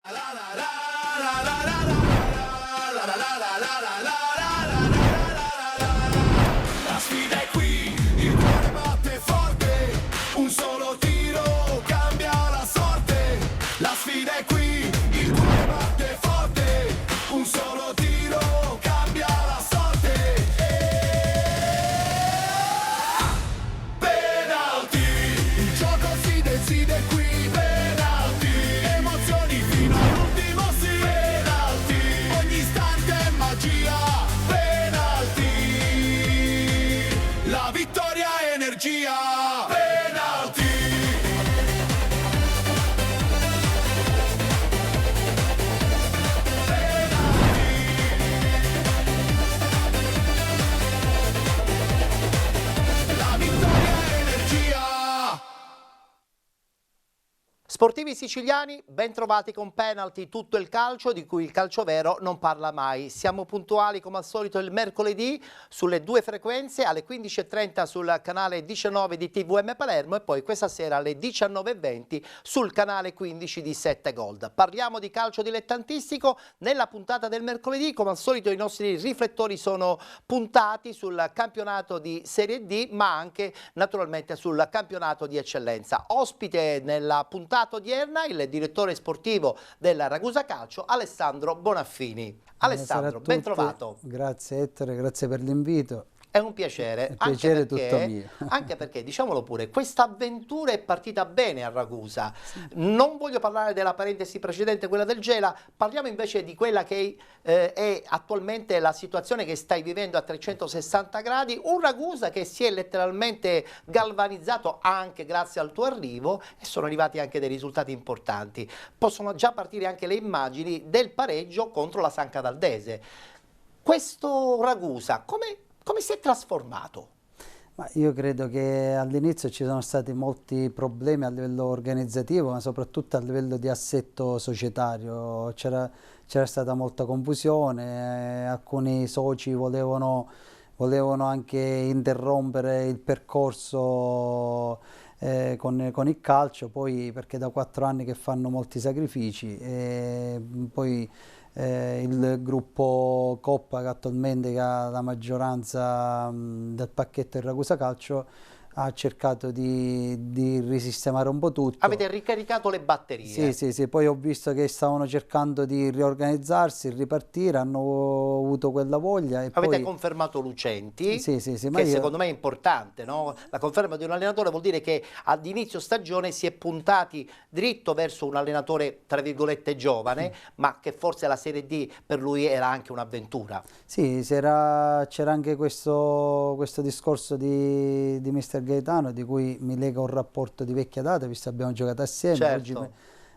La sfida è qui, il cuore batte forte, un solo tiro cambia la sorte. La sfida è qui, il cuore batte forte, un solo tiro cambia la sorte. Penalty, il gioco si decide qui. Penalty, emozioni fino all'ultimo sì. Penalty, ogni istante è magia. Penalty, la vittoria è energia. Penalty. La vittoria è energia. Sportivi siciliani, ben trovati con Penalty, tutto il calcio di cui il calcio vero non parla mai. Siamo puntuali come al solito il mercoledì sulle due frequenze, alle 15:30 sul canale 19 di TVM Palermo e poi questa sera alle 19:20 sul canale 15 di 7 Gold. Parliamo di calcio dilettantistico. Nella puntata del mercoledì, come al solito, i nostri riflettori sono puntati sul campionato di Serie D, ma anche naturalmente sul campionato di eccellenza. Ospite nella puntata odierna il direttore sportivo della Ragusa Calcio, Alessandro Bonaffini. Alessandro, ben trovato. Grazie Ettore, grazie per l'invito. È un piacere, Il piacere è perché, tutto mio. anche perché, diciamolo pure, questa avventura è partita bene a Ragusa. Non voglio parlare della parentesi precedente, quella del Gela, parliamo invece di quella che è attualmente la situazione che stai vivendo a 360 gradi, un Ragusa che si è letteralmente galvanizzato anche grazie al tuo arrivo e sono arrivati anche dei risultati importanti. Possono già partire anche le immagini del pareggio contro la San Cataldese. Questo Ragusa, come si è trasformato? Ma io credo che all'inizio ci sono stati molti problemi a livello organizzativo, ma soprattutto a livello di assetto societario. C'era stata molta confusione, alcuni soci volevano anche interrompere il percorso con il calcio, poi perché da 4 anni che fanno molti sacrifici, e poi il gruppo Coppa, che attualmente ha la maggioranza del pacchetto del Ragusa Calcio, ha cercato di risistemare un po' tutto. Avete ricaricato le batterie? Sì, poi ho visto che stavano cercando di riorganizzarsi, ripartire, hanno avuto quella voglia. E Avete poi confermato Lucenti, Sì, ma che io... secondo me è importante, no? La conferma di un allenatore vuol dire che ad inizio stagione si è puntati dritto verso un allenatore, tra virgolette, giovane, ma che forse la Serie D per lui era anche un'avventura. Sì, c'era anche questo discorso di Mister Gaetano, di cui mi lega un rapporto di vecchia data, visto che abbiamo giocato assieme. Certo. Oggi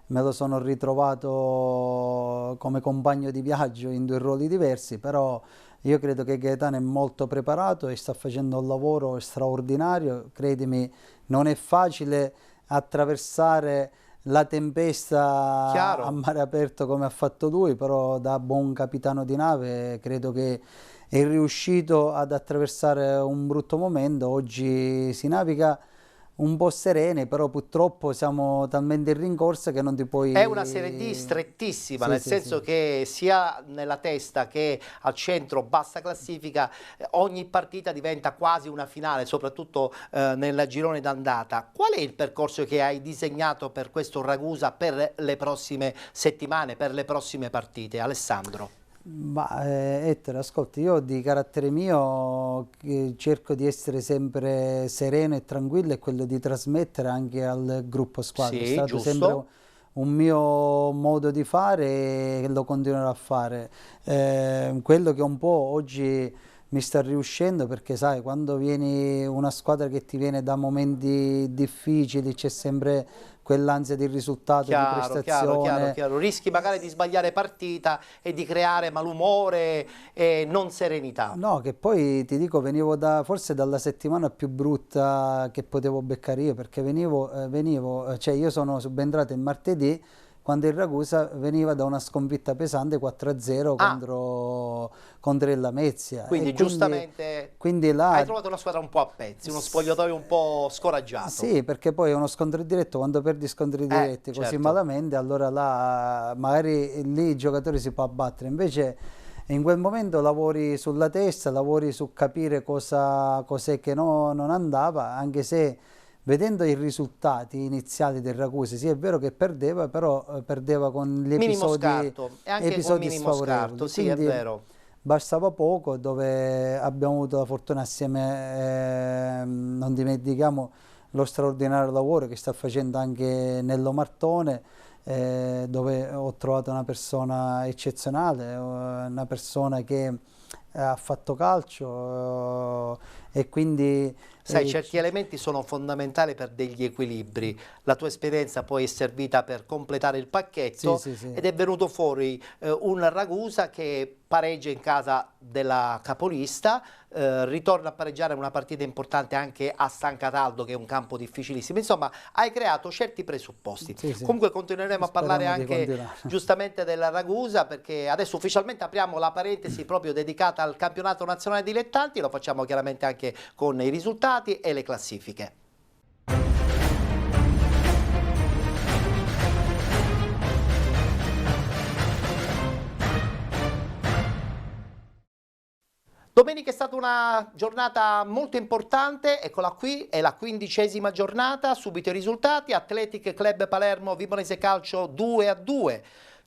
me lo sono ritrovato come compagno di viaggio in 2 ruoli diversi, però io credo che Gaetano è molto preparato e sta facendo un lavoro straordinario. Credimi, non è facile attraversare la tempesta Chiaro. a mare aperto come ha fatto lui, però da buon capitano di nave credo che è riuscito ad attraversare un brutto momento. Oggi si naviga un po' sereni, però purtroppo siamo talmente in rincorsa che non ti puoi... È una Serie D strettissima, Sì, nel sì, senso sì. che sia nella testa che al centro bassa classifica, ogni partita diventa quasi una finale, soprattutto nel girone d'andata. Qual è il percorso che hai disegnato per questo Ragusa per le prossime settimane, per le prossime partite, Alessandro? Ma Ettore, ascolti, io di carattere mio cerco di essere sempre sereno e tranquillo, e quello di trasmettere anche al gruppo squadra. Sì, È stato giusto. sempre un mio modo di fare e lo continuerò a fare. Quello che un po' oggi mi sta riuscendo, perché sai, quando vieni una squadra che ti viene da momenti difficili, c'è sempre quell'ansia di risultato, di prestazione. Chiaro. Rischi magari di sbagliare partita e di creare malumore e non serenità. No, che poi ti dico, venivo forse dalla settimana più brutta che potevo beccare io, perché cioè io sono subentrato il martedì, quando il Ragusa veniva da una sconfitta pesante 4-0 contro il Lamezia. Quindi giustamente là, hai trovato una squadra un po' a pezzi, uno spogliatoio un po' scoraggiato. sì, perché poi è uno scontro diretto, quando perdi scontri diretti così certo. malamente, allora là magari lì il giocatore si può abbattere, invece in quel momento lavori sulla testa, lavori su capire cos'è che non andava, anche se vedendo i risultati iniziali del Ragusa, sì è vero che perdeva, però perdeva con gli Minimo episodi, scarto, e anche con minimo sfavorevoli. scarto, sì, è Quindi vero. bastava poco, dove abbiamo avuto la fortuna assieme, non dimentichiamo lo straordinario lavoro che sta facendo anche Nello Martone, dove ho trovato una persona eccezionale, una persona che ha fatto calcio, e quindi Sai, certi elementi sono fondamentali per degli equilibri. La tua esperienza poi è servita per completare il pacchetto, sì. ed è venuto fuori un Ragusa che pareggia in casa della capolista, ritorna a pareggiare una partita importante anche a San Cataldo, che è un campo difficilissimo. Insomma, hai creato certi presupposti. Sì. Comunque continueremo a parlare Speriamo di anche continuare. giustamente della Ragusa, perché adesso ufficialmente apriamo la parentesi proprio dedicata al campionato nazionale dilettanti, lo facciamo chiaramente anche con i risultati e le classifiche. Domenica è stata una giornata molto importante, eccola qui, è la 15ª giornata, subito i risultati: Athletic Club Palermo Vibonese Calcio 2-2.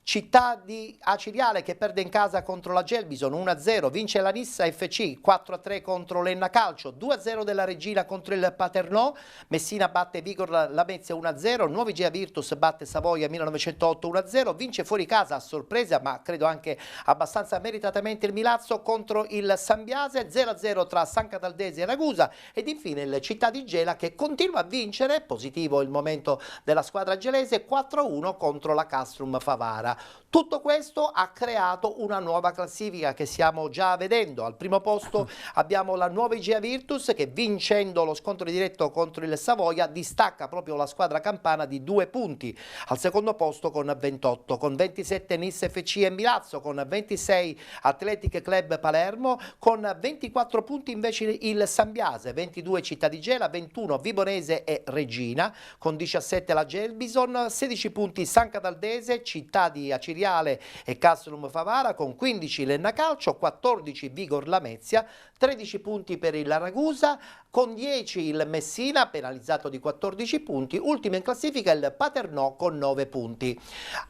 Città di Aciriale che perde in casa contro la Gelbison 1-0, vince la Nissa FC 4-3 contro l'Enna Calcio, 2-0 della Regina contro il Paternò, Messina batte Vigor Lamezia 1-0, Nuovi Gea Virtus batte Savoia 1908 1-0, vince fuori casa a sorpresa ma credo anche abbastanza meritatamente il Milazzo contro il Sambiase, 0-0 tra San Cataldese e Ragusa, ed infine il Città di Gela che continua a vincere, positivo il momento della squadra gelese, 4-1 contro la Castrum Favara. Tutto questo ha creato una nuova classifica che stiamo già vedendo. Al primo posto abbiamo la Nuova Igea Virtus che, vincendo lo scontro diretto contro il Savoia, distacca proprio la squadra campana di 2 punti. Al secondo posto con 28, con 27 Nis FC e Milazzo, con 26 Athletic Club Palermo, con 24 punti invece il Sambiase, 22 Città di Gela, 21 Vibonese e Regina, con 17 la Gelbison, 16 punti San Cataldese, Città di Aciriale e Castrum Favara, con 15 l'Enna Calcio, 14 Vigor Lamezia, 13 punti per il Ragusa, con 10 il Messina, penalizzato di 14 punti, ultimo in classifica il Paternò con 9 punti.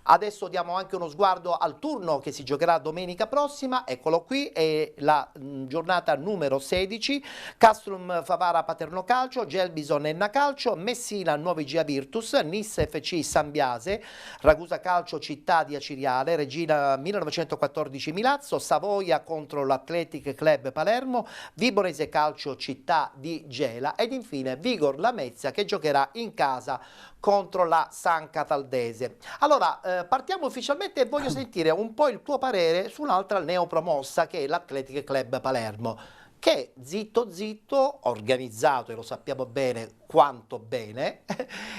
Adesso diamo anche uno sguardo al turno che si giocherà domenica prossima, eccolo qui, è la giornata numero 16, Castrum Favara Paternò Calcio, Gelbison Enna Calcio, Messina Nuovi Gea Virtus, Nis FC Sambiase, Ragusa Calcio Città di Aciriale, Regina 1914 Milazzo, Savoia contro l'Athletic Club Palermo, Vibonese Calcio Città di Gela ed infine Vigor Lamezia che giocherà in casa contro la San Cataldese. Allora partiamo ufficialmente e voglio sentire un po' il tuo parere su un'altra neopromossa che è l'Athletic Club Palermo, che zitto zitto, organizzato, e lo sappiamo bene quanto bene,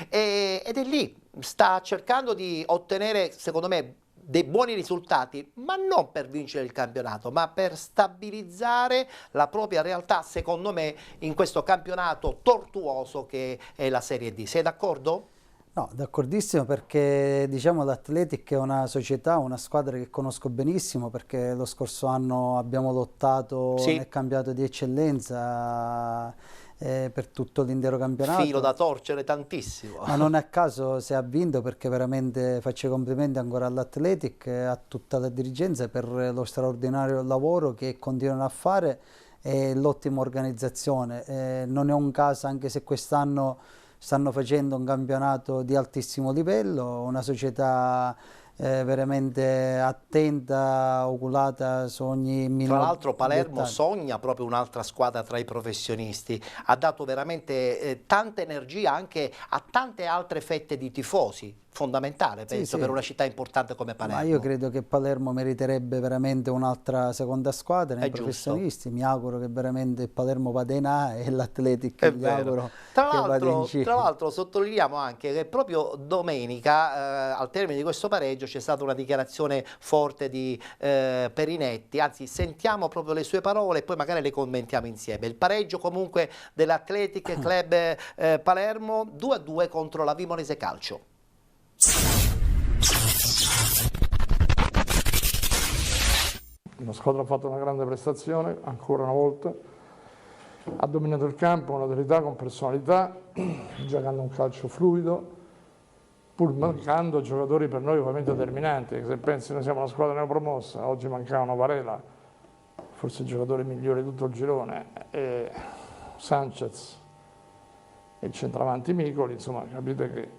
ed è lì, sta cercando di ottenere, secondo me, dei buoni risultati, ma non per vincere il campionato, ma per stabilizzare la propria realtà, secondo me, in questo campionato tortuoso che è la Serie D. Sei d'accordo? No, d'accordissimo, perché diciamo l'Athletic è una società, una squadra che conosco benissimo, perché lo scorso anno abbiamo lottato nel campionato di eccellenza per tutto l'intero campionato. Filo da torcere tantissimo. Ma non a caso se ha vinto, perché veramente faccio i complimenti ancora all'Athletic e a tutta la dirigenza per lo straordinario lavoro che continuano a fare e l'ottima organizzazione. Non è un caso anche se quest'anno stanno facendo un campionato di altissimo livello, una società veramente attenta, oculata su ogni minuto. Tra l'altro Palermo dettaglio. sogna proprio un'altra squadra tra i professionisti, ha dato veramente tanta energia anche a tante altre fette di tifosi, fondamentale, penso, sì. per una città importante come Palermo. Ma io credo che Palermo meriterebbe veramente un'altra seconda squadra nei È giusto. professionisti. Mi auguro che veramente Palermo vada in A e l'Atletic È gli vero. auguro Tra che vada in C. l'altro sottolineiamo anche che proprio domenica, al termine di questo pareggio, c'è stata una dichiarazione forte di Perinetti, anzi sentiamo proprio le sue parole e poi magari le commentiamo insieme. Il pareggio comunque dell'Athletic Club Palermo 2-2 contro la Vimorise Calcio. La squadra ha fatto una grande prestazione, ancora una volta, ha dominato il campo con autorità, con personalità, giocando un calcio fluido, pur mancando giocatori per noi ovviamente determinanti. Se pensi noi siamo una squadra neopromossa, oggi mancavano Varela, forse il giocatore migliore di tutto il girone, e Sanchez e il centravanti Micoli, insomma capite che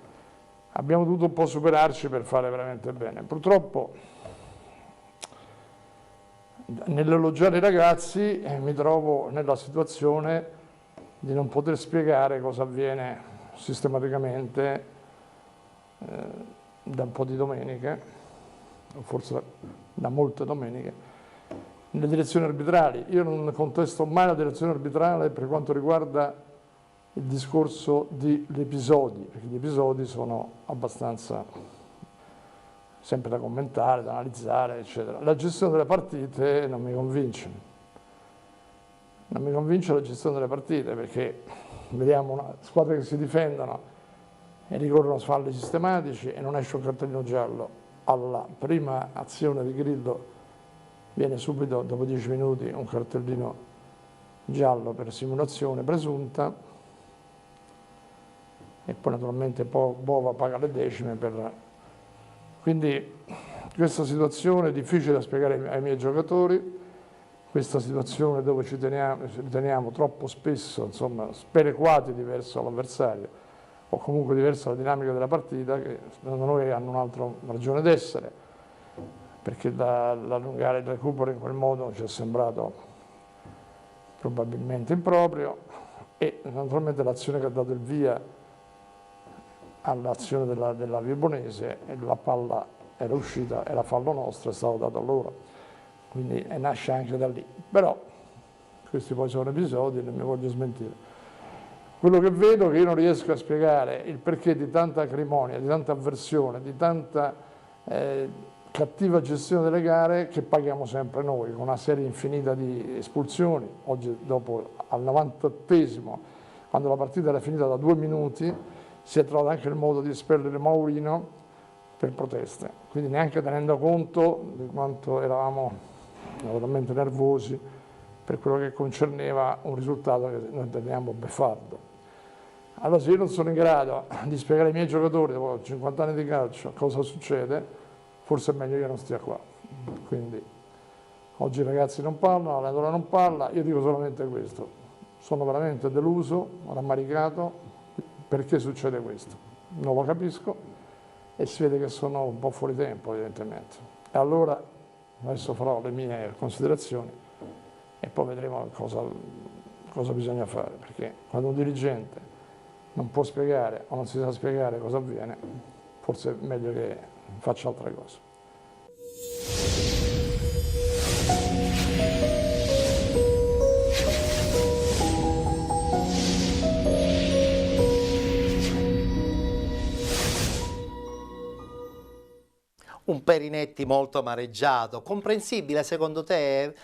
abbiamo dovuto un po' superarci per fare veramente bene. Purtroppo nell'elogiare i ragazzi mi trovo nella situazione di non poter spiegare cosa avviene sistematicamente da un po' di domeniche, o forse da molte domeniche, nelle direzioni arbitrali. Io non contesto mai la direzione arbitrale per quanto riguarda il discorso degli episodi, perché gli episodi sono abbastanza sempre da commentare, da analizzare, eccetera. La gestione delle partite non mi convince. Non mi convince la gestione delle partite perché vediamo una squadra che si difendono e ricorrono a falli sistematici e non esce un cartellino giallo. Alla prima azione di Grillo viene subito, dopo 10 minuti, un cartellino giallo per simulazione presunta e poi naturalmente Bova paga le decime per... Quindi questa situazione è difficile da spiegare ai miei giocatori, questa situazione dove ci riteniamo troppo spesso insomma, sperequati diverso all'avversario o comunque diverso alla dinamica della partita, che secondo noi hanno un'altra ragione d'essere, perché allungare il recupero in quel modo ci è sembrato probabilmente improprio e naturalmente l'azione che ha dato il via all'azione della Vibonese e la palla era uscita, era fallo nostro, è stato dato a loro, quindi nasce anche da lì. Però questi poi sono episodi e non mi voglio smentire. Quello che vedo è che io non riesco a spiegare il perché di tanta acrimonia, di tanta avversione, di tanta cattiva gestione delle gare che paghiamo sempre noi, con una serie infinita di espulsioni. Oggi dopo al 98esimo, quando la partita era finita da 2 minuti, si è trovato anche il modo di espellere Maurino per proteste, quindi neanche tenendo conto di quanto eravamo naturalmente nervosi per quello che concerneva un risultato che noi teniamo beffardo. Allora se io non sono in grado di spiegare ai miei giocatori dopo 50 anni di calcio cosa succede, forse è meglio che io non stia qua. Quindi oggi i ragazzi non parlano, l'allenatore non parla, io dico solamente questo, sono veramente deluso, rammaricato. Perché succede questo? Non lo capisco e si vede che sono un po' fuori tempo evidentemente. E allora adesso farò le mie considerazioni e poi vedremo cosa bisogna fare, perché quando un dirigente non può spiegare o non si sa spiegare cosa avviene, forse è meglio che faccia altre cose. Un Perinetti molto amareggiato, comprensibile secondo te?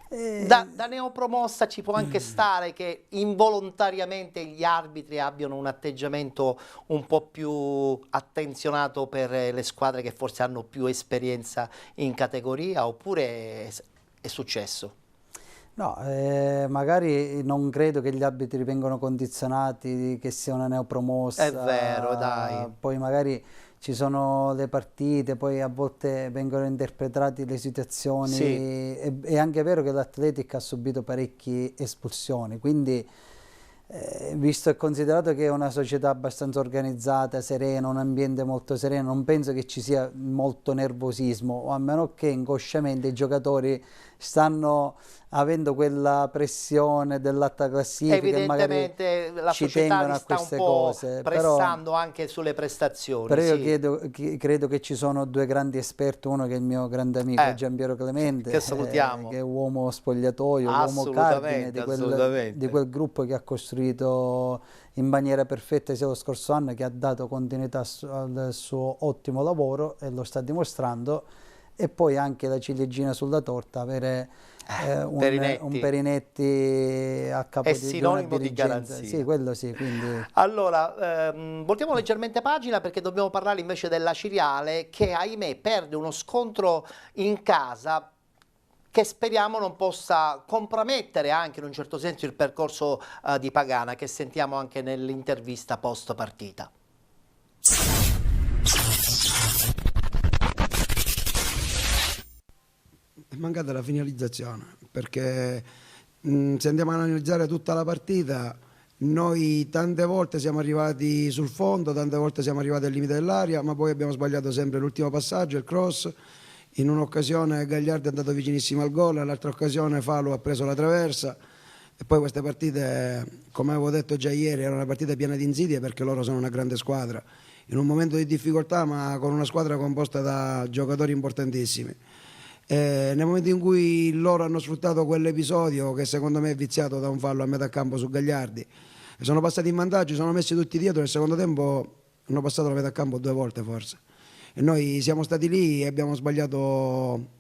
Da neopromossa ci può anche stare che involontariamente gli arbitri abbiano un atteggiamento un po' più attenzionato per le squadre che forse hanno più esperienza in categoria, oppure è successo? No, magari non credo che gli arbitri vengano condizionati, che sia una neopromossa. È vero, dai. Poi magari ci sono le partite, poi a volte vengono interpretate le situazioni. Sì. È anche vero che l'Athletic ha subito parecchie espulsioni, quindi visto e considerato che è una società abbastanza organizzata, serena, un ambiente molto sereno, non penso che ci sia molto nervosismo, o a meno che inconsciamente i giocatori stanno avendo quella pressione dell'alta classifica e magari Evidentemente la ci società tengono li a sta un queste po' cose, pressando anche sulle prestazioni. però io sì. credo che ci sono due grandi esperti, uno che è il mio grande amico Giampiero Clemente, che salutiamo. che è uomo spogliatoio, uomo cardine Assolutamente, assolutamente. di quel gruppo che ha costruito in maniera perfetta sia lo scorso anno, che ha dato continuità al suo ottimo lavoro e lo sta dimostrando, e poi anche la ciliegina sulla torta, avere un Perinetti a capo È di una sinonimo di dirigenza. garanzia. Sì, quello sì, quindi... Allora, voltiamo leggermente pagina perché dobbiamo parlare invece della Ciriale che, ahimè, perde uno scontro in casa che speriamo non possa compromettere anche in un certo senso il percorso di Pagana, che sentiamo anche nell'intervista post partita. È mancata la finalizzazione, perché se andiamo ad analizzare tutta la partita, noi tante volte siamo arrivati sul fondo, tante volte siamo arrivati al limite dell'area, ma poi abbiamo sbagliato sempre l'ultimo passaggio, il cross. In un'occasione Gagliardi è andato vicinissimo al gol, nell'altra occasione Falu ha preso la traversa, e poi queste partite, come avevo detto già ieri, erano una partita piena di insidie, perché loro sono una grande squadra, in un momento di difficoltà, ma con una squadra composta da giocatori importantissimi. Nel momento in cui loro hanno sfruttato quell'episodio, che secondo me è viziato da un fallo a metà campo su Gagliardi, sono passati in vantaggio, sono messi tutti dietro, nel secondo tempo hanno passato la metà campo 2 volte forse, e noi siamo stati lì e abbiamo sbagliato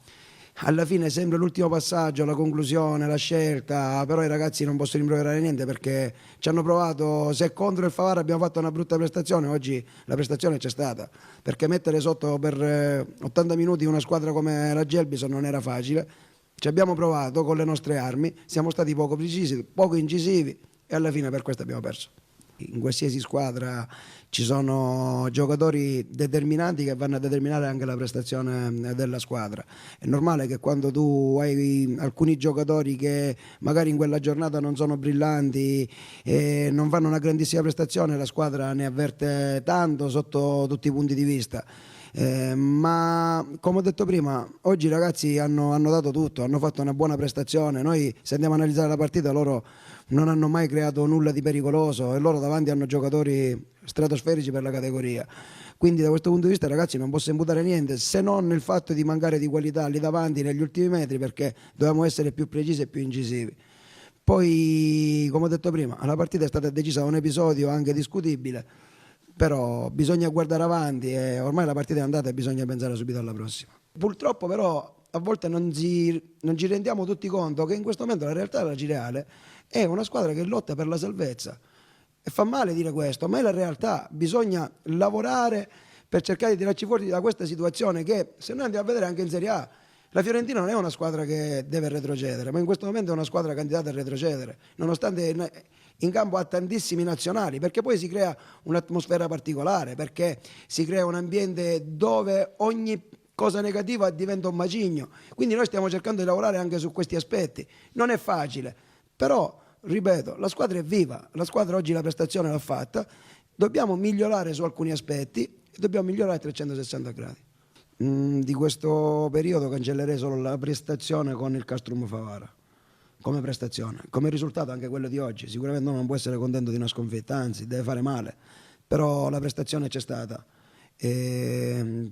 alla fine sempre l'ultimo passaggio, la conclusione, la scelta, però i ragazzi non posso rimproverare niente, perché ci hanno provato, se contro il Favara abbiamo fatto una brutta prestazione, oggi la prestazione c'è stata, perché mettere sotto per 80 minuti una squadra come la Gelbison non era facile, ci abbiamo provato con le nostre armi, siamo stati poco precisi, poco incisivi, e alla fine per questo abbiamo perso. In qualsiasi squadra ci sono giocatori determinanti che vanno a determinare anche la prestazione della squadra. È normale che quando tu hai alcuni giocatori che magari in quella giornata non sono brillanti e non fanno una grandissima prestazione, la squadra ne avverte tanto sotto tutti i punti di vista. Ma come ho detto prima, oggi i ragazzi hanno dato tutto, hanno fatto una buona prestazione. Noi, se andiamo a analizzare la partita, loro non hanno mai creato nulla di pericoloso, e loro davanti hanno giocatori stratosferici per la categoria. Quindi da questo punto di vista, ragazzi, non posso imputare niente, se non il fatto di mancare di qualità lì davanti negli ultimi metri, perché dovevamo essere più precisi e più incisivi. Poi, come ho detto prima, la partita è stata decisa da un episodio anche discutibile, però bisogna guardare avanti, e ormai la partita è andata e bisogna pensare subito alla prossima. Purtroppo però a volte non ci rendiamo tutti conto che in questo momento la realtà della Ciriale è una squadra che lotta per la salvezza, e fa male dire questo, ma è la realtà. Bisogna lavorare per cercare di tirarci fuori da questa situazione, che se noi andiamo a vedere anche in Serie A, la Fiorentina non è una squadra che deve retrocedere, ma in questo momento è una squadra candidata a retrocedere, nonostante in campo ha tantissimi nazionali, perché poi si crea un'atmosfera particolare, perché si crea un ambiente dove ogni cosa negativa diventa un macigno. Quindi noi stiamo cercando di lavorare anche su questi aspetti. Non è facile, però, ripeto, la squadra è viva, la squadra oggi la prestazione l'ha fatta, dobbiamo migliorare su alcuni aspetti e dobbiamo migliorare a 360 gradi. Di questo periodo cancellerei solo la prestazione con il Castrum Favara, come prestazione, come risultato anche quello di oggi. Sicuramente uno non può essere contento di una sconfitta, anzi deve fare male, però la prestazione c'è stata.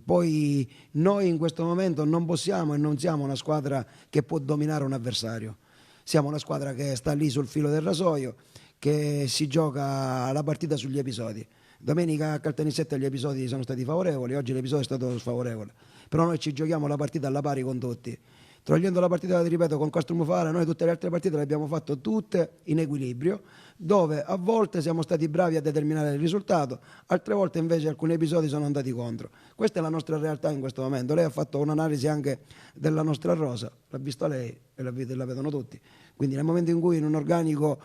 Poi noi in questo momento non possiamo e non siamo una squadra che può dominare un avversario, siamo una squadra che sta lì sul filo del rasoio, che si gioca la partita sugli episodi. Domenica a Caltanissetta gli episodi sono stati favorevoli, oggi l'episodio è stato sfavorevole, però noi ci giochiamo la partita alla pari con tutti. Togliendo la partita, ripeto, con Castrum Favara, noi tutte le altre partite le abbiamo fatte tutte in equilibrio, dove a volte siamo stati bravi a determinare il risultato, altre volte invece alcuni episodi sono andati contro. Questa è la nostra realtà in questo momento. Lei ha fatto un'analisi anche della nostra rosa, l'ha vista lei e la vedono tutti. Quindi nel momento in cui in un organico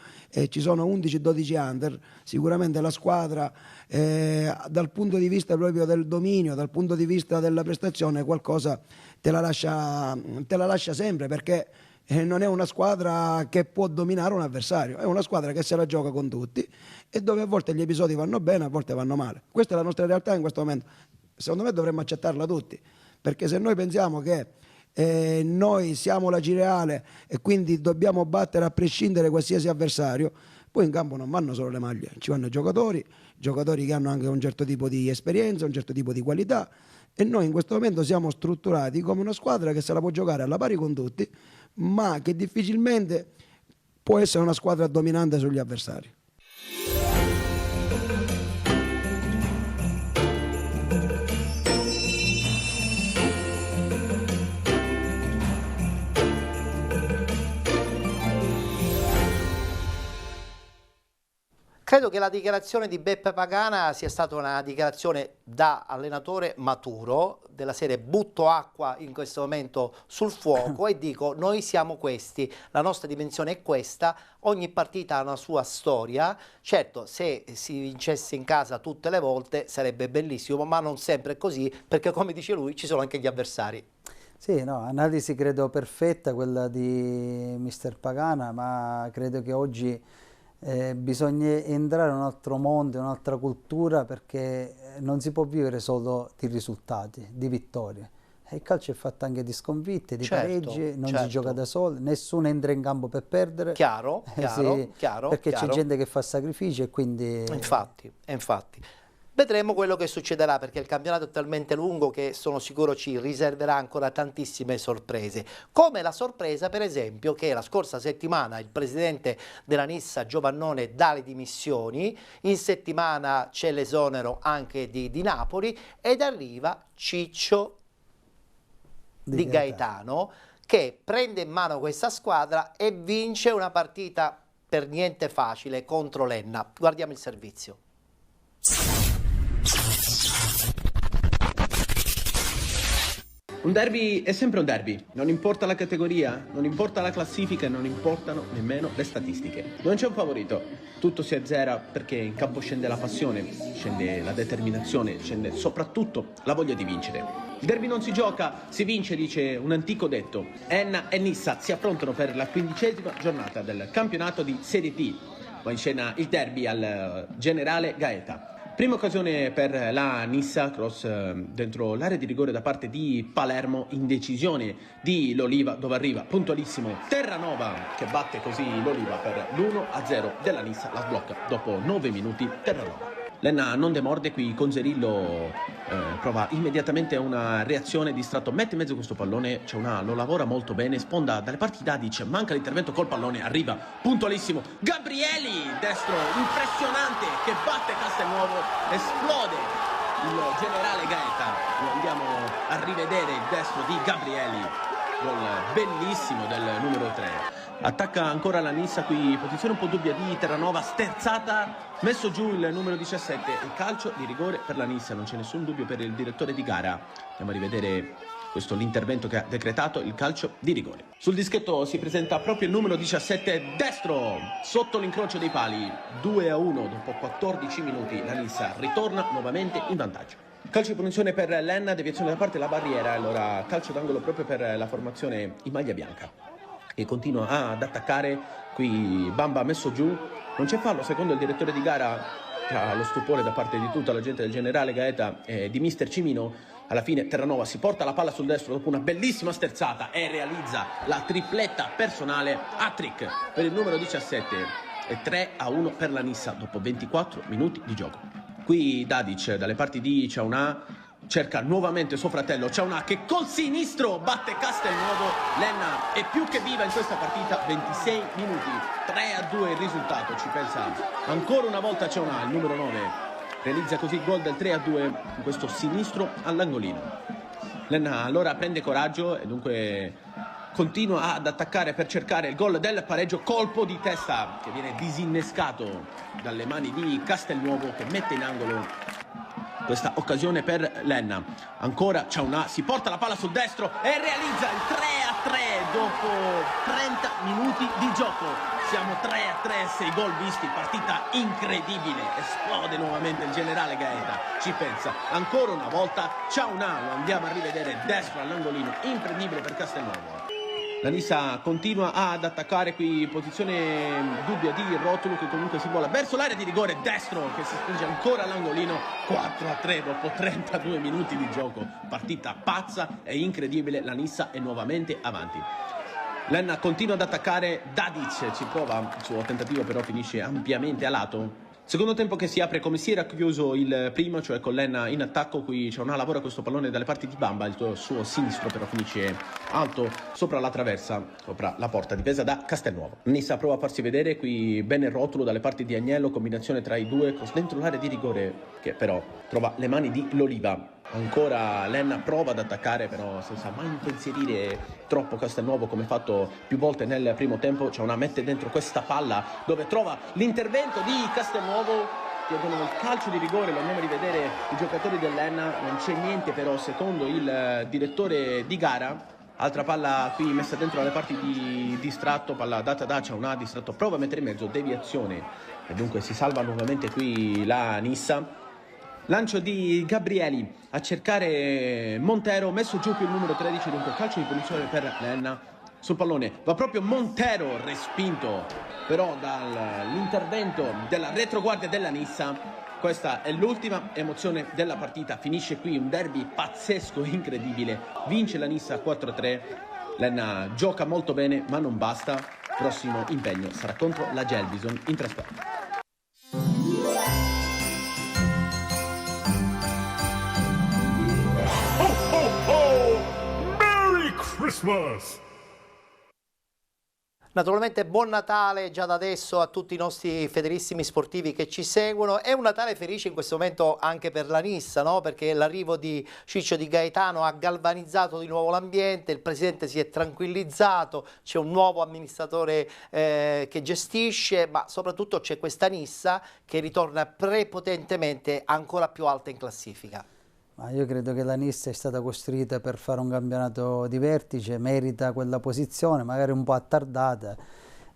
ci sono 11-12 under, sicuramente la squadra dal punto di vista proprio del dominio, dal punto di vista della prestazione, qualcosa te la lascia sempre, perché non è una squadra che può dominare un avversario, è una squadra che se la gioca con tutti e dove a volte gli episodi vanno bene, a volte vanno male. Questa è la nostra realtà in questo momento. Secondo me dovremmo accettarla tutti, perché se noi pensiamo che noi siamo la Cireale e quindi dobbiamo battere a prescindere qualsiasi avversario. Poi in campo non vanno solo le maglie, ci vanno giocatori che hanno anche un certo tipo di esperienza, un certo tipo di qualità, e noi in questo momento siamo strutturati come una squadra che se la può giocare alla pari con tutti, ma che difficilmente può essere una squadra dominante sugli avversari. Credo che la dichiarazione di Beppe Pagana sia stata una dichiarazione da allenatore maturo, della serie butto acqua in questo momento sul fuoco e dico noi siamo questi, la nostra dimensione è questa, ogni partita ha una sua storia, certo se si vincesse in casa tutte le volte sarebbe bellissimo, ma non sempre è così perché come dice lui ci sono anche gli avversari. Sì, no, analisi credo perfetta quella di mister Pagana, ma credo che oggi bisogna entrare in un altro mondo, in un'altra cultura, perché non si può vivere solo di risultati, di vittorie. Il calcio è fatto anche di sconfitte, di pareggi, non si gioca da soli, nessuno entra in campo per perdere. Chiaro, chiaro, perché c'è gente che fa sacrifici e quindi... Infatti. Vedremo quello che succederà perché il campionato è talmente lungo che sono sicuro ci riserverà ancora tantissime sorprese. Come la sorpresa per esempio che la scorsa settimana il presidente della Nissa Giovannone dà le dimissioni, in settimana c'è l'esonero anche di Napoli ed arriva Ciccio di Gaetano che prende in mano questa squadra e vince una partita per niente facile contro l'Enna. Guardiamo il servizio. Un derby è sempre un derby, non importa la categoria, non importa la classifica e non importano nemmeno le statistiche. Non c'è un favorito, tutto si azzera perché in campo scende la passione, scende la determinazione, scende soprattutto la voglia di vincere. Il derby non si gioca, si vince, dice un antico detto. Enna e Nissa si affrontano per la 15ª giornata del campionato di Serie D. Va in scena il derby al Generale Gaeta. Prima occasione per la Nissa, cross dentro l'area di rigore da parte di Palermo, indecisione di l'Oliva dove arriva puntualissimo Terranova che batte così l'Oliva per l'1-0 della Nissa, la sblocca dopo 9 minuti Terranova. L'Enna non demorde, qui Conzerillo prova immediatamente una reazione, distratto, mette in mezzo questo pallone, lo lavora molto bene, sponda dalle parti Dadic, manca l'intervento col pallone, arriva puntualissimo Gabrieli, destro impressionante che batte Castelnuovo, esplode il Generale Gaeta, lo andiamo a rivedere il destro di Gabrieli, gol bellissimo del numero 3. Attacca ancora la Nissa, qui posizione un po' dubbia di Terranova, sterzata, messo giù il numero 17 e calcio di rigore per la Nissa, non c'è nessun dubbio per il direttore di gara. Andiamo a rivedere questo l'intervento che ha decretato il calcio di rigore. Sul dischetto si presenta proprio il numero 17 destro, sotto l'incrocio dei pali, 2-1 dopo 14 minuti, la Nissa ritorna nuovamente in vantaggio. Calcio di punizione per l'Enna, deviazione da parte della barriera, allora calcio d'angolo proprio per la formazione in maglia bianca. E continua ad attaccare, qui Bamba messo giù, non c'è fallo secondo il direttore di gara, tra lo stupore da parte di tutta la gente del Generale Gaeta e di mister Cimino. Alla fine Terranova si porta la palla sul destro dopo una bellissima sterzata e realizza la tripletta personale hat-trick per il numero 17 e 3-1 per la Nissa dopo 24 minuti di gioco. Qui Dadic dalle parti di Ciaunà cerca nuovamente suo fratello Ciaunà che col sinistro batte Castelnuovo. L'Enna è più che viva in questa partita, 26 minuti, 3-2 il risultato, ci pensa ancora una volta Ciaunà, il numero 9 realizza così il gol del 3-2 con questo sinistro all'angolino. L'Enna allora prende coraggio e dunque continua ad attaccare per cercare il gol del pareggio, colpo di testa che viene disinnescato dalle mani di Castelnuovo che mette in angolo questa occasione per l'Enna. Ancora Ciaunà si porta la palla sul destro e realizza il 3-3 dopo 30 minuti di gioco. Siamo 3-3, 6 gol visti, partita incredibile. Esplode nuovamente il Generale Gaeta, ci pensa ancora una volta Ciaunà, lo andiamo a rivedere destro all'angolino, imprendibile per Castelnuovo. La Nissa continua ad attaccare qui, posizione dubbia di Rotolo che comunque si vola verso l'area di rigore destro che si spinge ancora all'angolino. 4-3 dopo 32 minuti di gioco. Partita pazza e incredibile, la Nissa è nuovamente avanti. Lenna continua ad attaccare, Dadic ci prova, il suo tentativo però finisce ampiamente a lato. Secondo tempo che si apre come si era chiuso il primo, cioè con Lenna in attacco. Qui c'è una lavora questo pallone dalle parti di Bamba, il suo sinistro però finisce alto sopra la traversa, sopra la porta difesa da Castelnuovo. Nissa prova a farsi vedere, qui bene Rotolo dalle parti di Agnello, combinazione tra i due dentro l'area di rigore che però trova le mani di L'Oliva. Ancora Lenna prova ad attaccare però senza mai impensierire troppo Castelnuovo come fatto più volte nel primo tempo. C'è una mette dentro questa palla dove trova l'intervento di Castelnuovo, chiedono il calcio di rigore, lo andiamo a rivedere i giocatori dell'Enna, non c'è niente però secondo il direttore di gara. Altra palla qui messa dentro dalle parti di distratto, palla data da Ciaunà, distratto prova a mettere in mezzo, deviazione e dunque si salva nuovamente qui la Nissa. Lancio di Gabrieli a cercare Montero, messo giù qui il numero 13, dunque calcio di punizione per l'Enna. Sul pallone va proprio Montero, respinto però dall'intervento della retroguardia della Nissa. Questa è l'ultima emozione della partita, finisce qui un derby pazzesco, incredibile, vince la Nissa 4-3, l'Enna gioca molto bene ma non basta, prossimo impegno sarà contro la Gelbison in trasferta. Christmas! Naturalmente buon Natale già da adesso a tutti i nostri fedelissimi sportivi che ci seguono. È un Natale felice in questo momento anche per la Nissa, no? Perché l'arrivo di Ciccio Di Gaetano ha galvanizzato di nuovo l'ambiente, il presidente si è tranquillizzato, c'è un nuovo amministratore che gestisce, ma soprattutto c'è questa Nissa che ritorna prepotentemente ancora più alta in classifica. Ma io credo che la Nissa è stata costruita per fare un campionato di vertice, merita quella posizione, magari un po' attardata,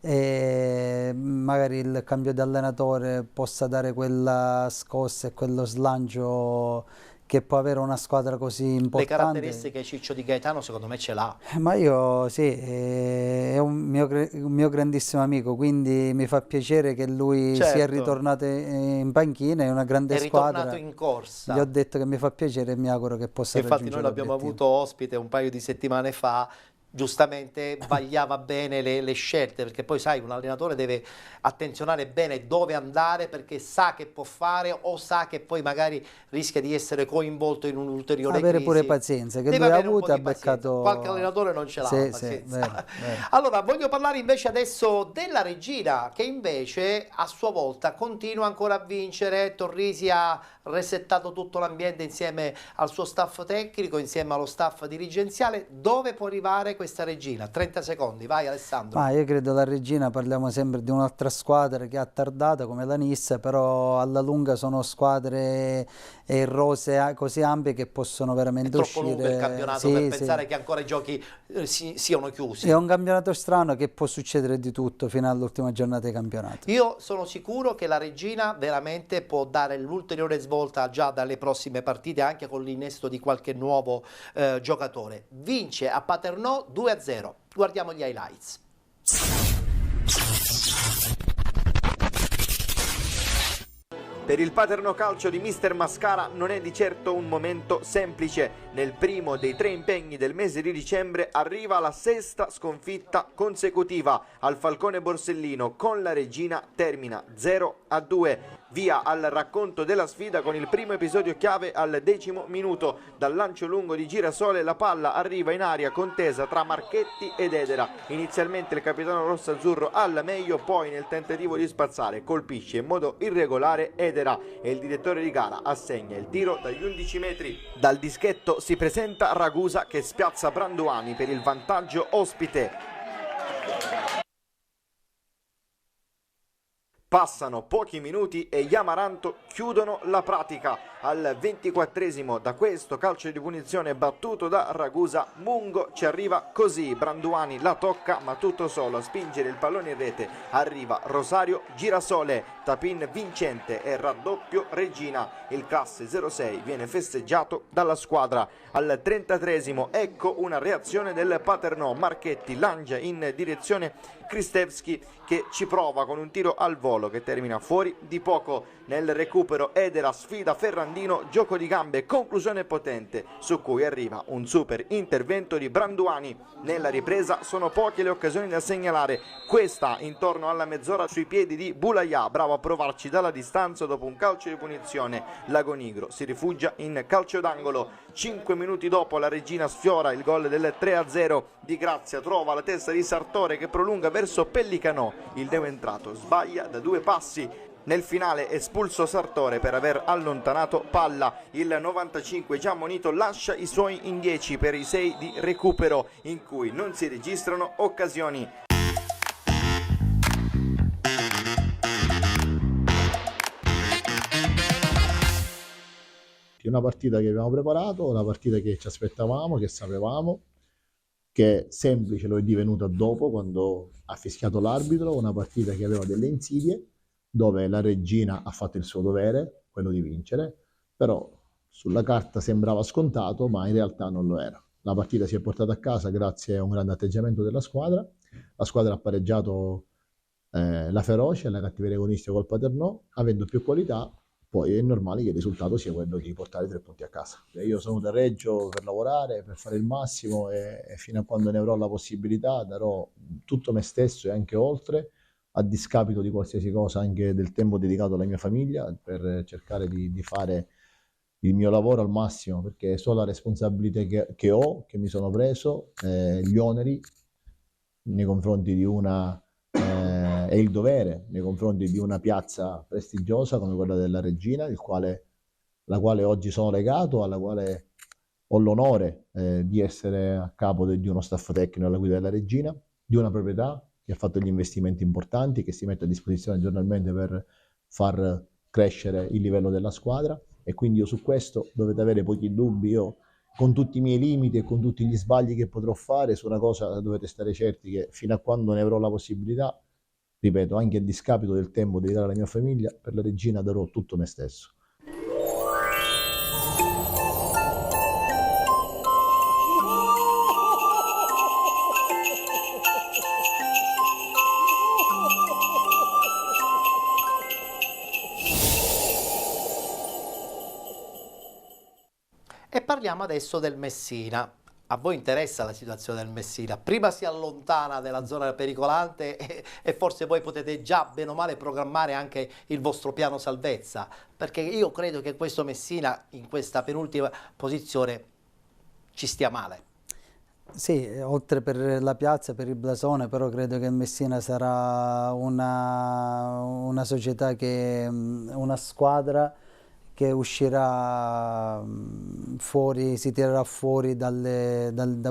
e magari il cambio di allenatore possa dare quella scossa e quello slancio che può avere una squadra così importante. Le caratteristiche Ciccio Di Gaetano secondo me ce l'ha. Ma io sì, è un mio grandissimo amico, quindi mi fa piacere che lui sia ritornato in panchina, è una grande squadra. È ritornato in corsa. Gli ho detto che mi fa piacere e mi auguro che possa Infatti raggiungere noi l'abbiamo l'obiettivo. avuto ospite un paio di settimane fa, giustamente vagliava bene le scelte, perché poi sai un allenatore deve attenzionare bene dove andare perché sa che può fare o sa che poi magari rischia di essere coinvolto in un'ulteriore crisi. Avere pure pazienza, che deve lui ha avere un avuto po' e di ha pazienza. beccato... Qualche allenatore non ce l'ha la pazienza. Vero. Allora voglio parlare invece adesso della Regina che invece a sua volta continua ancora a vincere. Torrisi ha resettato tutto l'ambiente insieme al suo staff tecnico, insieme allo staff dirigenziale. Dove può arrivare questa Regina? 30 secondi, vai Alessandro. Ma io credo la Regina, parliamo sempre di un'altra squadra che ha tardato come la Nissa, però alla lunga sono squadre e rose così ampie che possono veramente è troppo uscire. lungo il campionato per pensare che ancora i giochi siano chiusi. È un campionato strano che può succedere di tutto fino all'ultima giornata di campionato. Io sono sicuro che la Regina veramente può dare l'ulteriore svolta già dalle prossime partite, anche con l'innesto di qualche nuovo giocatore. Vince a Paternò 2-0. Guardiamo gli highlights. Per il Paternò Calcio di mister Mascara non è di certo un momento semplice. Nel primo dei 3 impegni del mese di dicembre arriva la 6ª sconfitta consecutiva al Falcone Borsellino. Con la Regina termina 0-2. Via al racconto della sfida con il primo episodio chiave al 10° minuto. Dal lancio lungo di Girasole la palla arriva in aria contesa tra Marchetti ed Edera. Inizialmente il capitano rossazzurro al meglio, poi nel tentativo di spazzare colpisce in modo irregolare Edera e il direttore di gara assegna il tiro dagli 11 metri. Dal dischetto si presenta Ragusa che spiazza Branduani per il vantaggio ospite. Passano pochi minuti e gli Amaranto chiudono la pratica. Al 24esimo da questo calcio di punizione battuto da Ragusa, Mungo ci arriva così. Branduani la tocca ma tutto solo a spingere il pallone in rete. Arriva Rosario Girasole, tapin vincente e raddoppio Regina. Il classe 06 viene festeggiato dalla squadra. Al 33esimo ecco una reazione del Paternò. Marchetti lancia in direzione Kristevski che ci prova con un tiro al volo che termina fuori di poco. Nel recupero Edera sfida Ferrandino, gioco di gambe, conclusione potente su cui arriva un super intervento di Branduani. Nella ripresa sono poche le occasioni da segnalare, questa intorno alla mezz'ora sui piedi di Boulaya, bravo a provarci dalla distanza dopo un calcio di punizione. Lagonigro si rifugia in calcio d'angolo. 5 minuti dopo la Regina sfiora il gol del 3-0 di Grazia, trova la testa di Sartore che prolunga verso Pellicanò, il neoentrato sbaglia da 2 passi. Nel finale espulso Sartore per aver allontanato palla. Il 95 già ammonito lascia i suoi in 10 per i 6 di recupero in cui non si registrano occasioni. Una partita che abbiamo preparato, una partita che ci aspettavamo, che sapevamo, che semplice lo è divenuta dopo quando ha fischiato l'arbitro, una partita che aveva delle insidie, dove la Regina ha fatto il suo dovere, quello di vincere, però sulla carta sembrava scontato, ma in realtà non lo era. La partita si è portata a casa grazie a un grande atteggiamento della squadra. La squadra ha pareggiato la ferocia e la cattiveria agonistica col Paternò, avendo più qualità, poi è normale che il risultato sia quello di portare 3 punti a casa. Io sono da Reggio per lavorare, per fare il massimo e fino a quando ne avrò la possibilità darò tutto me stesso e anche oltre, a discapito di qualsiasi cosa, anche del tempo dedicato alla mia famiglia, per cercare di fare il mio lavoro al massimo, perché so la responsabilità che ho, che mi sono preso, gli oneri nei confronti di una e il dovere nei confronti di una piazza prestigiosa come quella della Regina, alla quale oggi sono legato, alla quale ho l'onore di essere a capo di uno staff tecnico alla guida della Regina, di una proprietà che ha fatto gli investimenti importanti, che si mette a disposizione giornalmente per far crescere il livello della squadra, e quindi io su questo dovete avere pochi dubbi. Io, con tutti i miei limiti e con tutti gli sbagli che potrò fare, su una cosa dovete stare certi, che fino a quando ne avrò la possibilità, ripeto, anche a discapito del tempo dedicato alla mia famiglia, per la Regina darò tutto me stesso. E parliamo adesso del Messina. A voi interessa la situazione del Messina? Prima si allontana dalla zona pericolante e forse voi potete già bene o male programmare anche il vostro piano salvezza, perché io credo che questo Messina in questa penultima posizione ci stia male. Sì, oltre per la piazza, per il blasone, però credo che il Messina sarà una società una squadra che uscirà fuori, si tirerà fuori da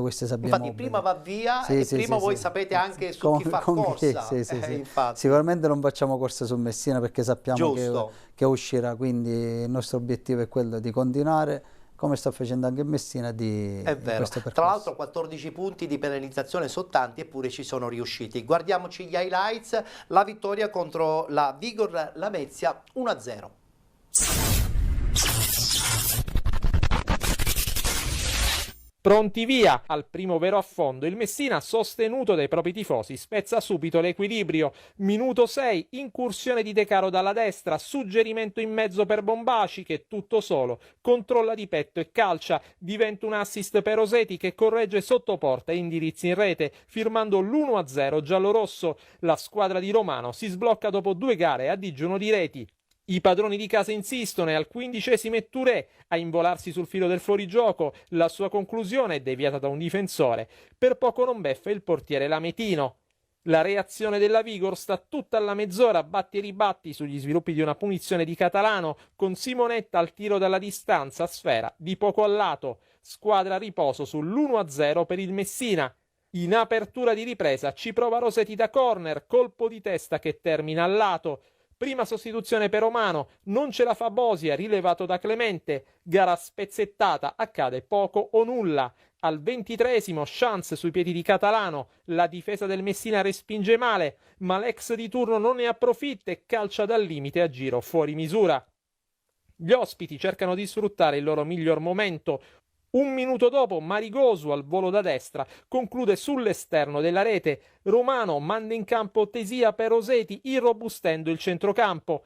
queste sabbie Infatti mobili. prima va via e prima voi sapete anche su chi fa corsa. Sicuramente non facciamo corsa su Messina perché sappiamo che uscirà, quindi il nostro obiettivo è quello di continuare, come sta facendo anche Messina, di questo percorso. Tra l'altro 14 punti di penalizzazione sono tanti, eppure ci sono riusciti. Guardiamoci gli highlights: la vittoria contro la Vigor Lamezia 1-0. Pronti via al primo vero affondo, il Messina, sostenuto dai propri tifosi, spezza subito l'equilibrio. Minuto 6, incursione di De Caro dalla destra, suggerimento in mezzo per Bombaci che tutto solo controlla di petto e calcia. Diventa un assist per Roseti che corregge sotto porta e indirizzi in rete, firmando l'1-0 giallorosso. La squadra di Romano si sblocca dopo 2 gare a digiuno di reti. I padroni di casa insistono e al 15° è Touré a involarsi sul filo del fuorigioco. La sua conclusione è deviata da un difensore. Per poco non beffa il portiere Lametino. La reazione della Vigor sta tutta alla mezz'ora, batti e ribatti sugli sviluppi di una punizione di Catalano, con Simonetta al tiro dalla distanza a sfera di poco a lato. Squadra a riposo sull'1-0 per il Messina. In apertura di ripresa ci prova Roseti da corner, colpo di testa che termina a lato. Prima sostituzione per Romano, non ce la fa Bosia, rilevato da Clemente, gara spezzettata, accade poco o nulla. Al 23esimo chance sui piedi di Catalano, la difesa del Messina respinge male, ma l'ex di turno non ne approfitta e calcia dal limite a giro fuori misura. Gli ospiti cercano di sfruttare il loro miglior momento. Un minuto dopo Marigosu al volo da destra conclude sull'esterno della rete. Romano manda in campo Tesia per Roseti, irrobustendo il centrocampo.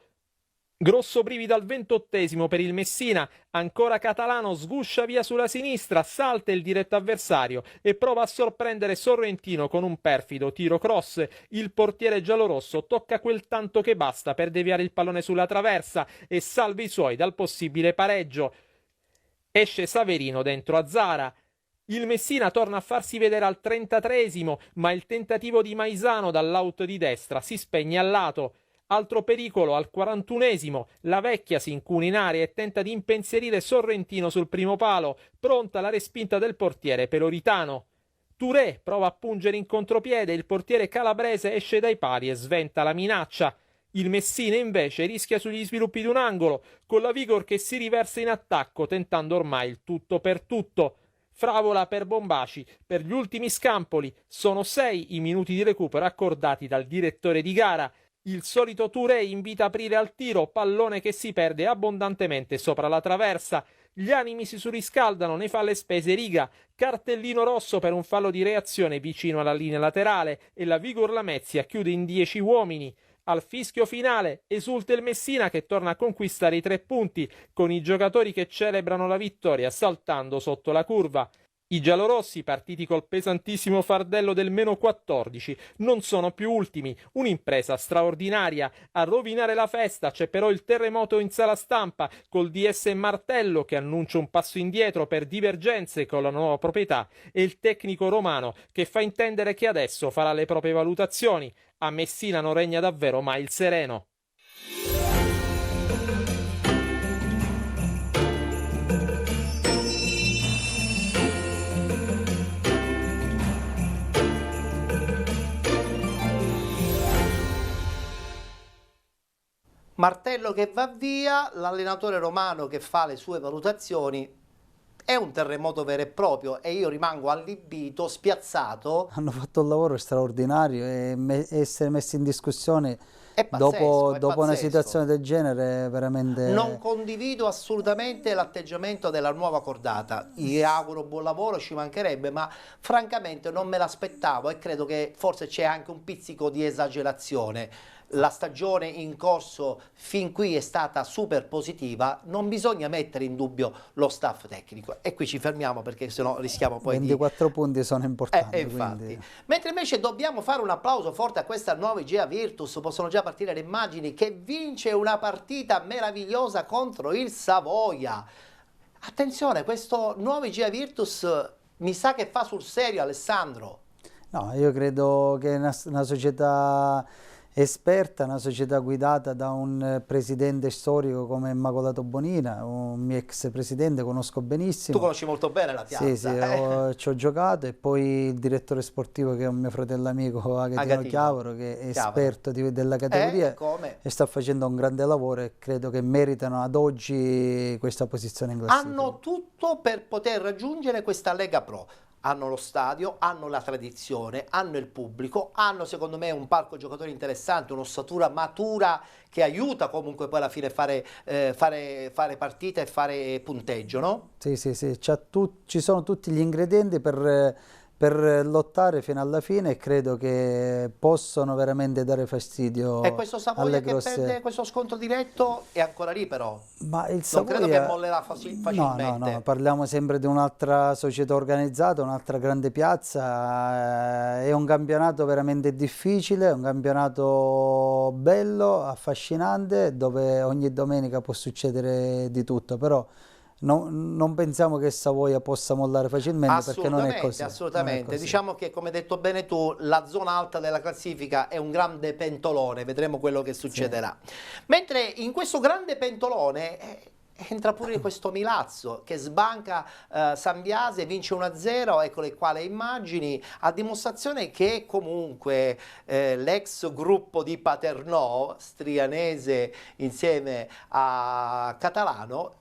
Grosso brivido al 28esimo per il Messina, ancora Catalano sguscia via sulla sinistra, salta il diretto avversario e prova a sorprendere Sorrentino con un perfido tiro cross. Il portiere giallorosso tocca quel tanto che basta per deviare il pallone sulla traversa e salva i suoi dal possibile pareggio. Esce Saverino dentro a Zara. Il Messina torna a farsi vedere al 33esimo, ma il tentativo di Maisano dall'out di destra si spegne al lato. Altro pericolo al 41esimo, la vecchia si incuna in aria e tenta di impensierire Sorrentino sul primo palo, pronta la respinta del portiere peloritano. Touré prova a pungere in contropiede, il portiere calabrese esce dai pali e sventa la minaccia. Il Messina invece rischia sugli sviluppi di un angolo, con la Vigor che si riversa in attacco tentando ormai il tutto per tutto. Fravola per Bombaci, per gli ultimi scampoli, sono 6 i minuti di recupero accordati dal direttore di gara. Il solito Touré invita a aprire al tiro, pallone che si perde abbondantemente sopra la traversa. Gli animi si surriscaldano, ne fa le spese Riga. Cartellino rosso per un fallo di reazione vicino alla linea laterale e la Vigor Lamezia chiude in 10 uomini. Al fischio finale esulta il Messina che torna a conquistare i 3 punti, con i giocatori che celebrano la vittoria saltando sotto la curva. I giallorossi, partiti col pesantissimo fardello del -14, non sono più ultimi, un'impresa straordinaria. A rovinare la festa c'è però il terremoto in sala stampa, col DS Martello che annuncia un passo indietro per divergenze con la nuova proprietà e il tecnico romano che fa intendere che adesso farà le proprie valutazioni. A Messina non regna davvero mai il sereno. Martello che va via, l'allenatore romano che fa le sue valutazioni. È un terremoto vero e proprio e io rimango allibito, spiazzato. Hanno fatto un lavoro straordinario e essere messi in discussione È pazzesco, dopo una pazzesco. situazione del genere è veramente... Non condivido assolutamente l'atteggiamento della nuova cordata. Gli auguro buon lavoro, ci mancherebbe, ma francamente non me l'aspettavo e credo che forse c'è anche un pizzico di esagerazione. La stagione in corso fin qui è stata super positiva, non bisogna mettere in dubbio lo staff tecnico e qui ci fermiamo perché sennò rischiamo poi 24 punti sono importanti. infatti. Quindi... Mentre invece dobbiamo fare un applauso forte a questa nuova Igea Virtus, possono già partire le immagini, che vince una partita meravigliosa contro il Savoia. Attenzione, questo nuovo Igea Virtus mi sa che fa sul serio, Alessandro. No, io credo che una società esperta, una società guidata da un presidente storico come Immacolato Bonina, un mio ex presidente, conosco benissimo. Tu conosci molto bene la piazza. Sì, ci ho giocato, e poi il direttore sportivo che è un mio fratello amico, Agatino Chiavoro, che è esperto della categoria e sta facendo un grande lavoro e credo che meritano ad oggi questa posizione in classifica. Hanno tutto per poter raggiungere questa Lega Pro. Hanno lo stadio, hanno la tradizione, hanno il pubblico, hanno secondo me un parco giocatori interessante, un'ossatura matura che aiuta comunque poi alla fine fare partita e fare punteggio, no? Sì, ci sono tutti gli ingredienti per lottare fino alla fine e credo che possono veramente dare fastidio. E questo Savoia che perde questo scontro diretto è ancora lì però. Ma il Savoia... Non credo che mollerà facilmente. No, parliamo sempre di un'altra società organizzata, un'altra grande piazza. È un campionato veramente difficile, un campionato bello, affascinante, dove ogni domenica può succedere di tutto, però non pensiamo che Savoia possa mollare facilmente, perché non è così. Assolutamente, diciamo che come hai detto bene tu, la zona alta della classifica è un grande pentolone, vedremo quello che succederà. Sì. Mentre in questo grande pentolone entra pure questo Milazzo che sbanca San Biase, vince 1-0, eccole qua le immagini, a dimostrazione che comunque l'ex gruppo di Paternò, Strianese insieme a Catalano,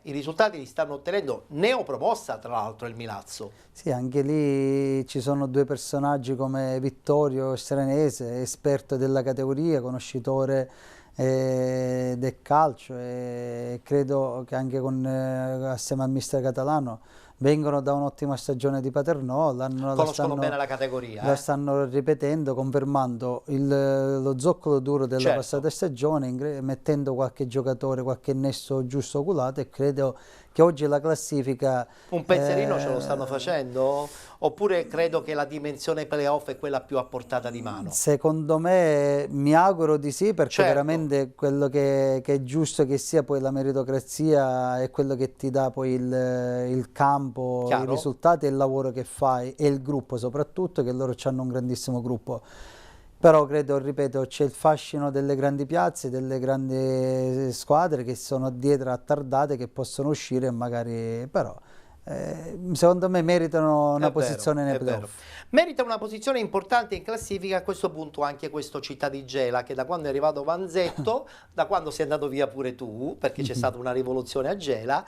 i risultati li stanno ottenendo, neopromossa tra l'altro il Milazzo. Sì, anche lì ci sono due personaggi come Vittorio Stranese, esperto della categoria, conoscitore del calcio, e credo che anche assieme al mister Catalano vengono da un'ottima stagione di Paternò, Conoscono bene la categoria. La stanno ripetendo, confermando lo zoccolo duro della passata stagione, mettendo qualche giocatore, qualche nesso giusto oculato, e credo che oggi la classifica... Un pensierino ce lo stanno facendo? Oppure credo che la dimensione playoff è quella più a portata di mano? Secondo me, mi auguro di sì, perché veramente quello che è giusto che sia, poi la meritocrazia è quello che ti dà poi il campo, i risultati e il lavoro che fai, e il gruppo soprattutto, che loro hanno un grandissimo gruppo. Però credo, ripeto, c'è il fascino delle grandi piazze, delle grandi squadre che sono dietro attardate, che possono uscire e magari, però secondo me meritano una posizione nei playoff. Merita una posizione importante in classifica a questo punto anche questo Città di Gela, che da quando è arrivato Vanzetto, da quando sei andato via pure tu, perché c'è stata una rivoluzione a Gela,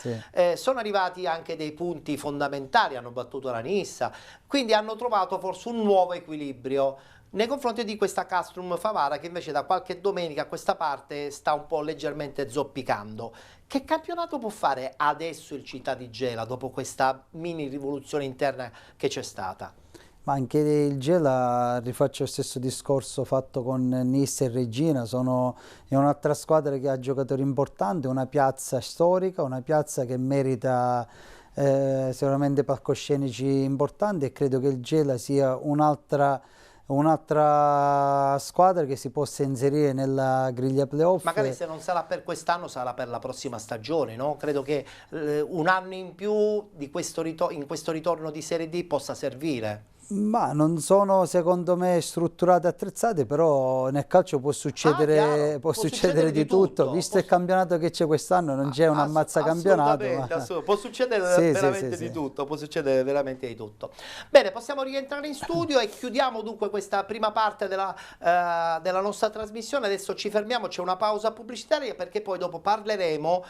sono arrivati anche dei punti fondamentali, hanno battuto la Nissa, quindi hanno trovato forse un nuovo equilibrio nei confronti di questa Castrum Favara, che invece da qualche domenica a questa parte sta un po' leggermente zoppicando. Che campionato può fare adesso il Città di Gela dopo questa mini rivoluzione interna che c'è stata? Ma anche il Gela, rifaccio il stesso discorso fatto con Nissa e Regina, è un'altra squadra che ha giocatori importanti, una piazza storica, una piazza che merita sicuramente palcoscenici importanti, e credo che il Gela sia un'altra squadra che si possa inserire nella griglia playoff. Magari se non sarà per quest'anno sarà per la prossima stagione, no? Credo che un anno in più di in questo ritorno di Serie D possa servire. Ma non sono, secondo me, strutturate e attrezzate, però nel calcio può succedere, può succedere di tutto. Visto il campionato che c'è quest'anno, non c'è un ammazza campionato. Può succedere veramente di tutto, può succedere veramente di tutto. Bene, possiamo rientrare in studio e chiudiamo dunque questa prima parte della nostra trasmissione. Adesso ci fermiamo, c'è una pausa pubblicitaria, perché poi dopo parleremo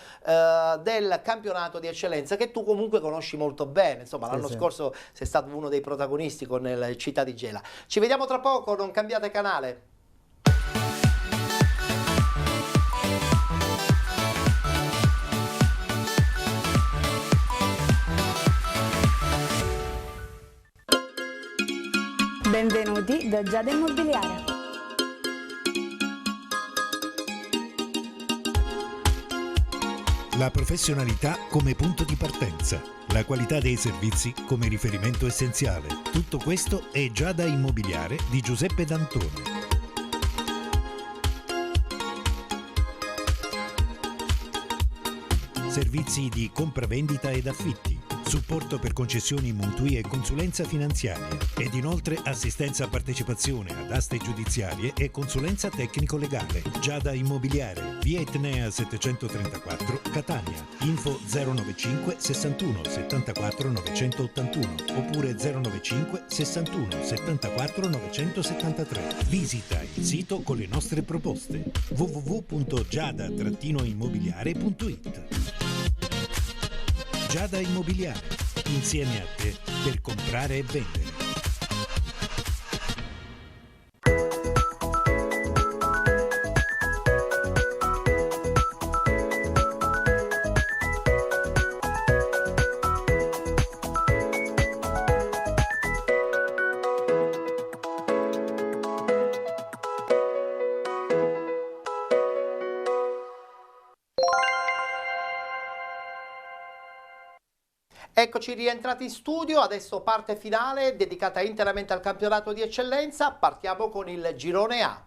del campionato di eccellenza, che tu comunque conosci molto bene. Insomma, l'anno scorso sei stato uno dei protagonisti con il Città di Gela. Ci vediamo tra poco, non cambiate canale. Benvenuti da Giada Immobiliare. La professionalità come punto di partenza, la qualità dei servizi come riferimento essenziale. Tutto questo è Giada Immobiliare di Giuseppe D'Antoni. Servizi di compravendita ed affitti, supporto per concessioni mutui e consulenza finanziaria, ed inoltre assistenza a partecipazione ad aste giudiziarie e consulenza tecnico-legale. Giada Immobiliare, via Etnea 734, Catania. Info 095 61 74 981 oppure 095 61 74 973. Visita il sito con le nostre proposte www.giada-immobiliare.it. Giada Immobiliare, insieme a te per comprare e vendere. Eccoci rientrati in studio, adesso parte finale dedicata interamente al campionato di eccellenza. Partiamo con il girone A.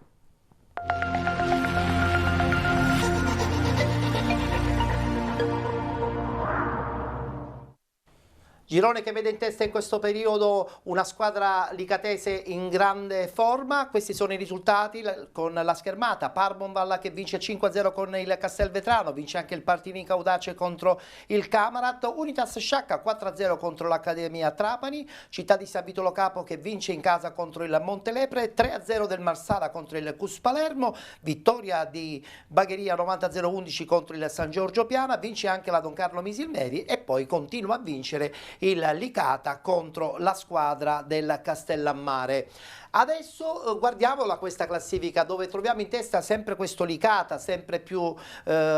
Girone che vede in testa in questo periodo una squadra licatese in grande forma. Questi sono i risultati con la schermata. Parmonval che vince 5-0 con il Castelvetrano, vince anche il Partinica Audace contro il Camarat, Unitas Sciacca 4-0 contro l'Accademia Trapani, Città di San Vitolo Capo che vince in casa contro il Montelepre, 3-0 del Marsala contro il Cus Palermo, vittoria di Bagheria 90-0-11 contro il San Giorgio Piana, vince anche la Don Carlo Misilmeri e poi continua a vincere il Licata contro la squadra del Castellammare. Adesso guardiamola questa classifica dove troviamo in testa sempre questo Licata, sempre più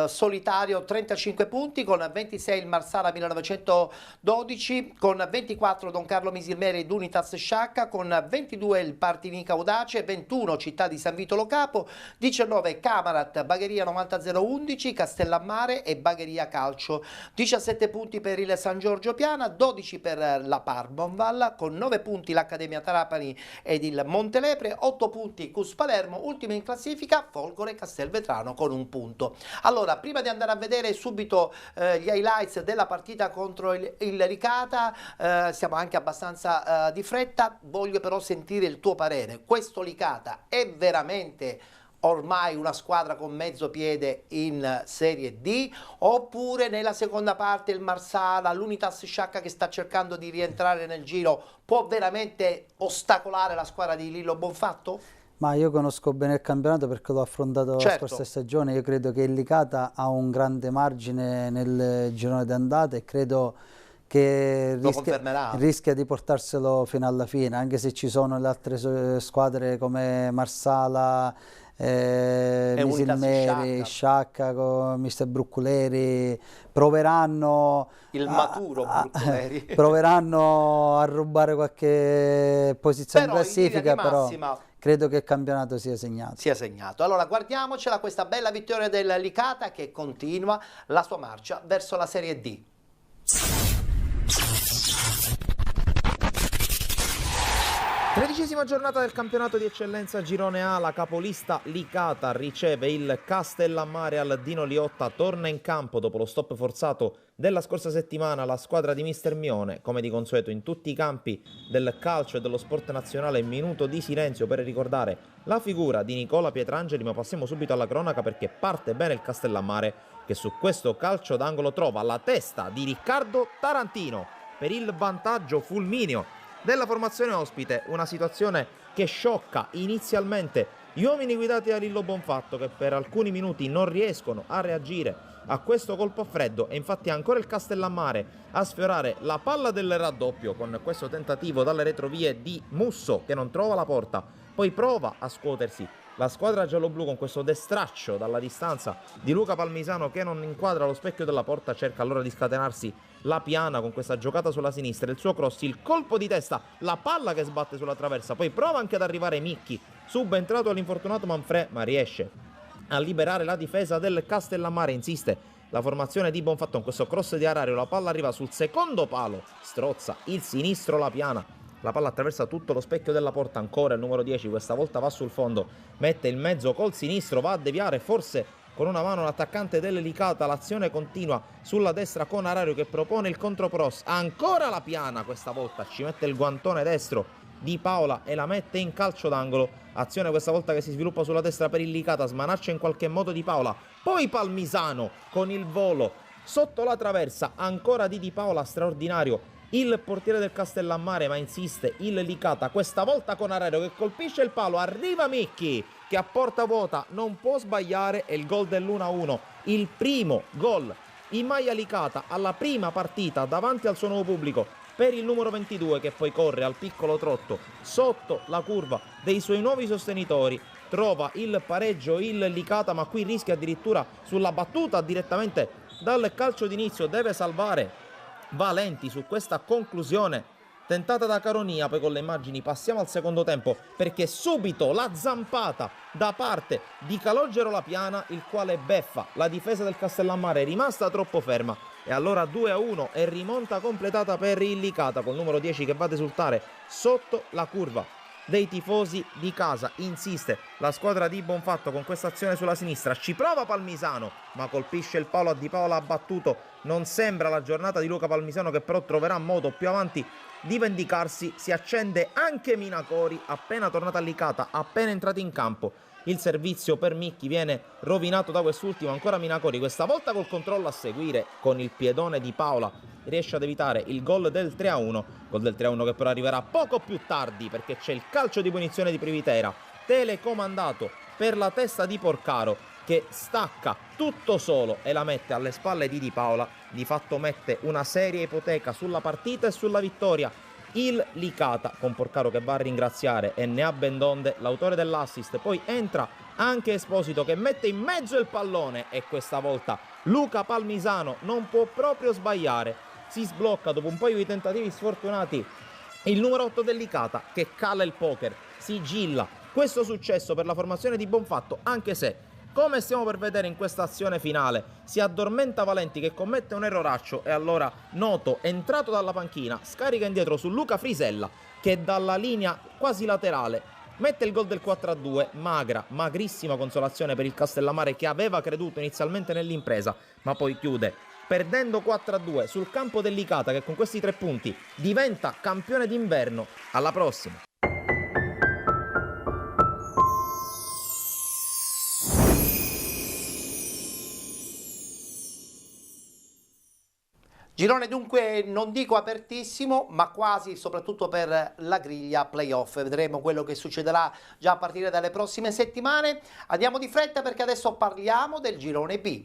solitario, 35 punti, con 26 il Marsala 1912, con 24 Don Carlo Misilmeri ed Unitas Sciacca, con 22 il Partinica Audace, 21 Città di San Vitolo Capo, 19 Camarat, Bagheria 90-0-11, Castellammare e Bagheria Calcio, 17 punti per il San Giorgio Piana, 12 per la Parmonval, con 9 punti l'Accademia Trapani ed il Montelepre, 8 punti Cus Palermo, ultima in classifica Folgore Castelvetrano con 1 punto. Allora, prima di andare a vedere subito gli highlights della partita contro il Licata, siamo anche abbastanza di fretta, voglio però sentire il tuo parere. Questo Licata è veramente ormai una squadra con mezzo piede in Serie D, oppure nella seconda parte il Marsala, l'Unitas Sciacca che sta cercando di rientrare nel giro, può veramente ostacolare la squadra di Lillo Bonfatto? Ma io conosco bene il campionato perché l'ho affrontato la scorsa stagione. Io credo che il Licata ha un grande margine nel girone d'andata e credo che rischia di portarselo fino alla fine, anche se ci sono le altre squadre come Marsala, Misilmeri, Sciacca con Mister Brucculeri proveranno il maturo Brucculeri proveranno a rubare qualche posizione in classifica, però credo che il campionato sia segnato. Allora guardiamocela questa bella vittoria del Licata che continua la sua marcia verso la Serie D. Tredicesima giornata del campionato di eccellenza Girone A, la capolista Licata riceve il Castellammare al Dino Liotta, torna in campo dopo lo stop forzato della scorsa settimana la squadra di Mister Mione, come di consueto in tutti i campi del calcio e dello sport nazionale. Minuto di silenzio per ricordare la figura di Nicola Pietrangeli, ma passiamo subito alla cronaca perché parte bene il Castellammare che su questo calcio d'angolo trova la testa di Riccardo Tarantino per il vantaggio fulmineo della formazione ospite, una situazione che sciocca inizialmente gli uomini guidati da Lillo Bonfatto che per alcuni minuti non riescono a reagire a questo colpo a freddo e infatti ancora il Castellammare a sfiorare la palla del raddoppio con questo tentativo dalle retrovie di Musso che non trova la porta, poi prova a scuotersi la squadra gialloblu con questo destraccio dalla distanza di Luca Palmisano che non inquadra lo specchio della porta, cerca allora di scatenarsi la Piana con questa giocata sulla sinistra, il suo cross, il colpo di testa, la palla che sbatte sulla traversa, poi prova anche ad arrivare Micchi, subentrato all'infortunato Manfred, ma riesce a liberare la difesa del Castellammare, insiste la formazione di Bonfatto con questo cross di Arario, la palla arriva sul secondo palo, strozza il sinistro la Piana. La palla attraversa tutto lo specchio della porta, ancora il numero 10, questa volta va sul fondo, mette il mezzo col sinistro, va a deviare forse con una mano l'attaccante del Licata, l'azione continua sulla destra con Arario che propone il contropross, ancora la Piana, questa volta ci mette il guantone destro di Paola e la mette in calcio d'angolo, azione questa volta che si sviluppa sulla destra per il Licata, smanaccia in qualche modo Di Paola, poi Palmisano con il volo sotto la traversa, ancora di Paola, straordinario il portiere del Castellammare, ma insiste il Licata, questa volta con Arario che colpisce il palo, arriva Micchi che a porta vuota non può sbagliare e il gol dell'1-1, il primo gol in maglia Licata alla prima partita davanti al suo nuovo pubblico per il numero 22 che poi corre al piccolo trotto sotto la curva dei suoi nuovi sostenitori, trova il pareggio il Licata, ma qui rischia addirittura sulla battuta direttamente dal calcio d'inizio, deve salvare Valenti su questa conclusione tentata da Caronia. Poi con le immagini passiamo al secondo tempo perché subito la zampata da parte di Calogero La Piana, il quale beffa la difesa del Castellammare, è rimasta troppo ferma e allora 2-1 e rimonta completata per il Licata col numero 10 che va ad esultare sotto la curva dei tifosi di casa. Insiste la squadra di Bonfatto con questa azione sulla sinistra, ci prova Palmisano ma colpisce il palo a Di Paola, abbattuto non sembra la giornata di Luca Palmisano, che però troverà modo più avanti di vendicarsi. Si accende anche Minacori, appena tornata a Licata, appena entrati in campo. Il servizio per Micchi viene rovinato da quest'ultimo, ancora Minacori, questa volta col controllo a seguire con il piedone di Paola, riesce ad evitare il gol del 3-1, gol del 3-1 che però arriverà poco più tardi perché c'è il calcio di punizione di Privitera, telecomandato per la testa di Porcaro, che stacca tutto solo e la mette alle spalle di Paola, di fatto mette una seria ipoteca sulla partita e sulla vittoria. Il Licata, con Porcaro che va a ringraziare e ne ha ben donde l'autore dell'assist. Poi entra anche Esposito che mette in mezzo il pallone e questa volta Luca Palmisano non può proprio sbagliare. Si sblocca dopo un paio di tentativi sfortunati il numero 8 del Licata, che cala il poker, sigilla questo successo per la formazione di Bonfatto, anche se, come stiamo per vedere in questa azione finale, si addormenta Valenti che commette un erroraccio e allora Noto, entrato dalla panchina, scarica indietro su Luca Frisella che dalla linea quasi laterale mette il gol del 4-2, magrissima consolazione per il Castellammare, che aveva creduto inizialmente nell'impresa ma poi chiude perdendo 4-2 sul campo del Licata, che con questi 3 punti diventa campione d'inverno. Alla prossima! Girone dunque non dico apertissimo, ma quasi, soprattutto per la griglia playoff. Vedremo quello che succederà già a partire dalle prossime settimane. Andiamo di fretta perché adesso parliamo del girone B.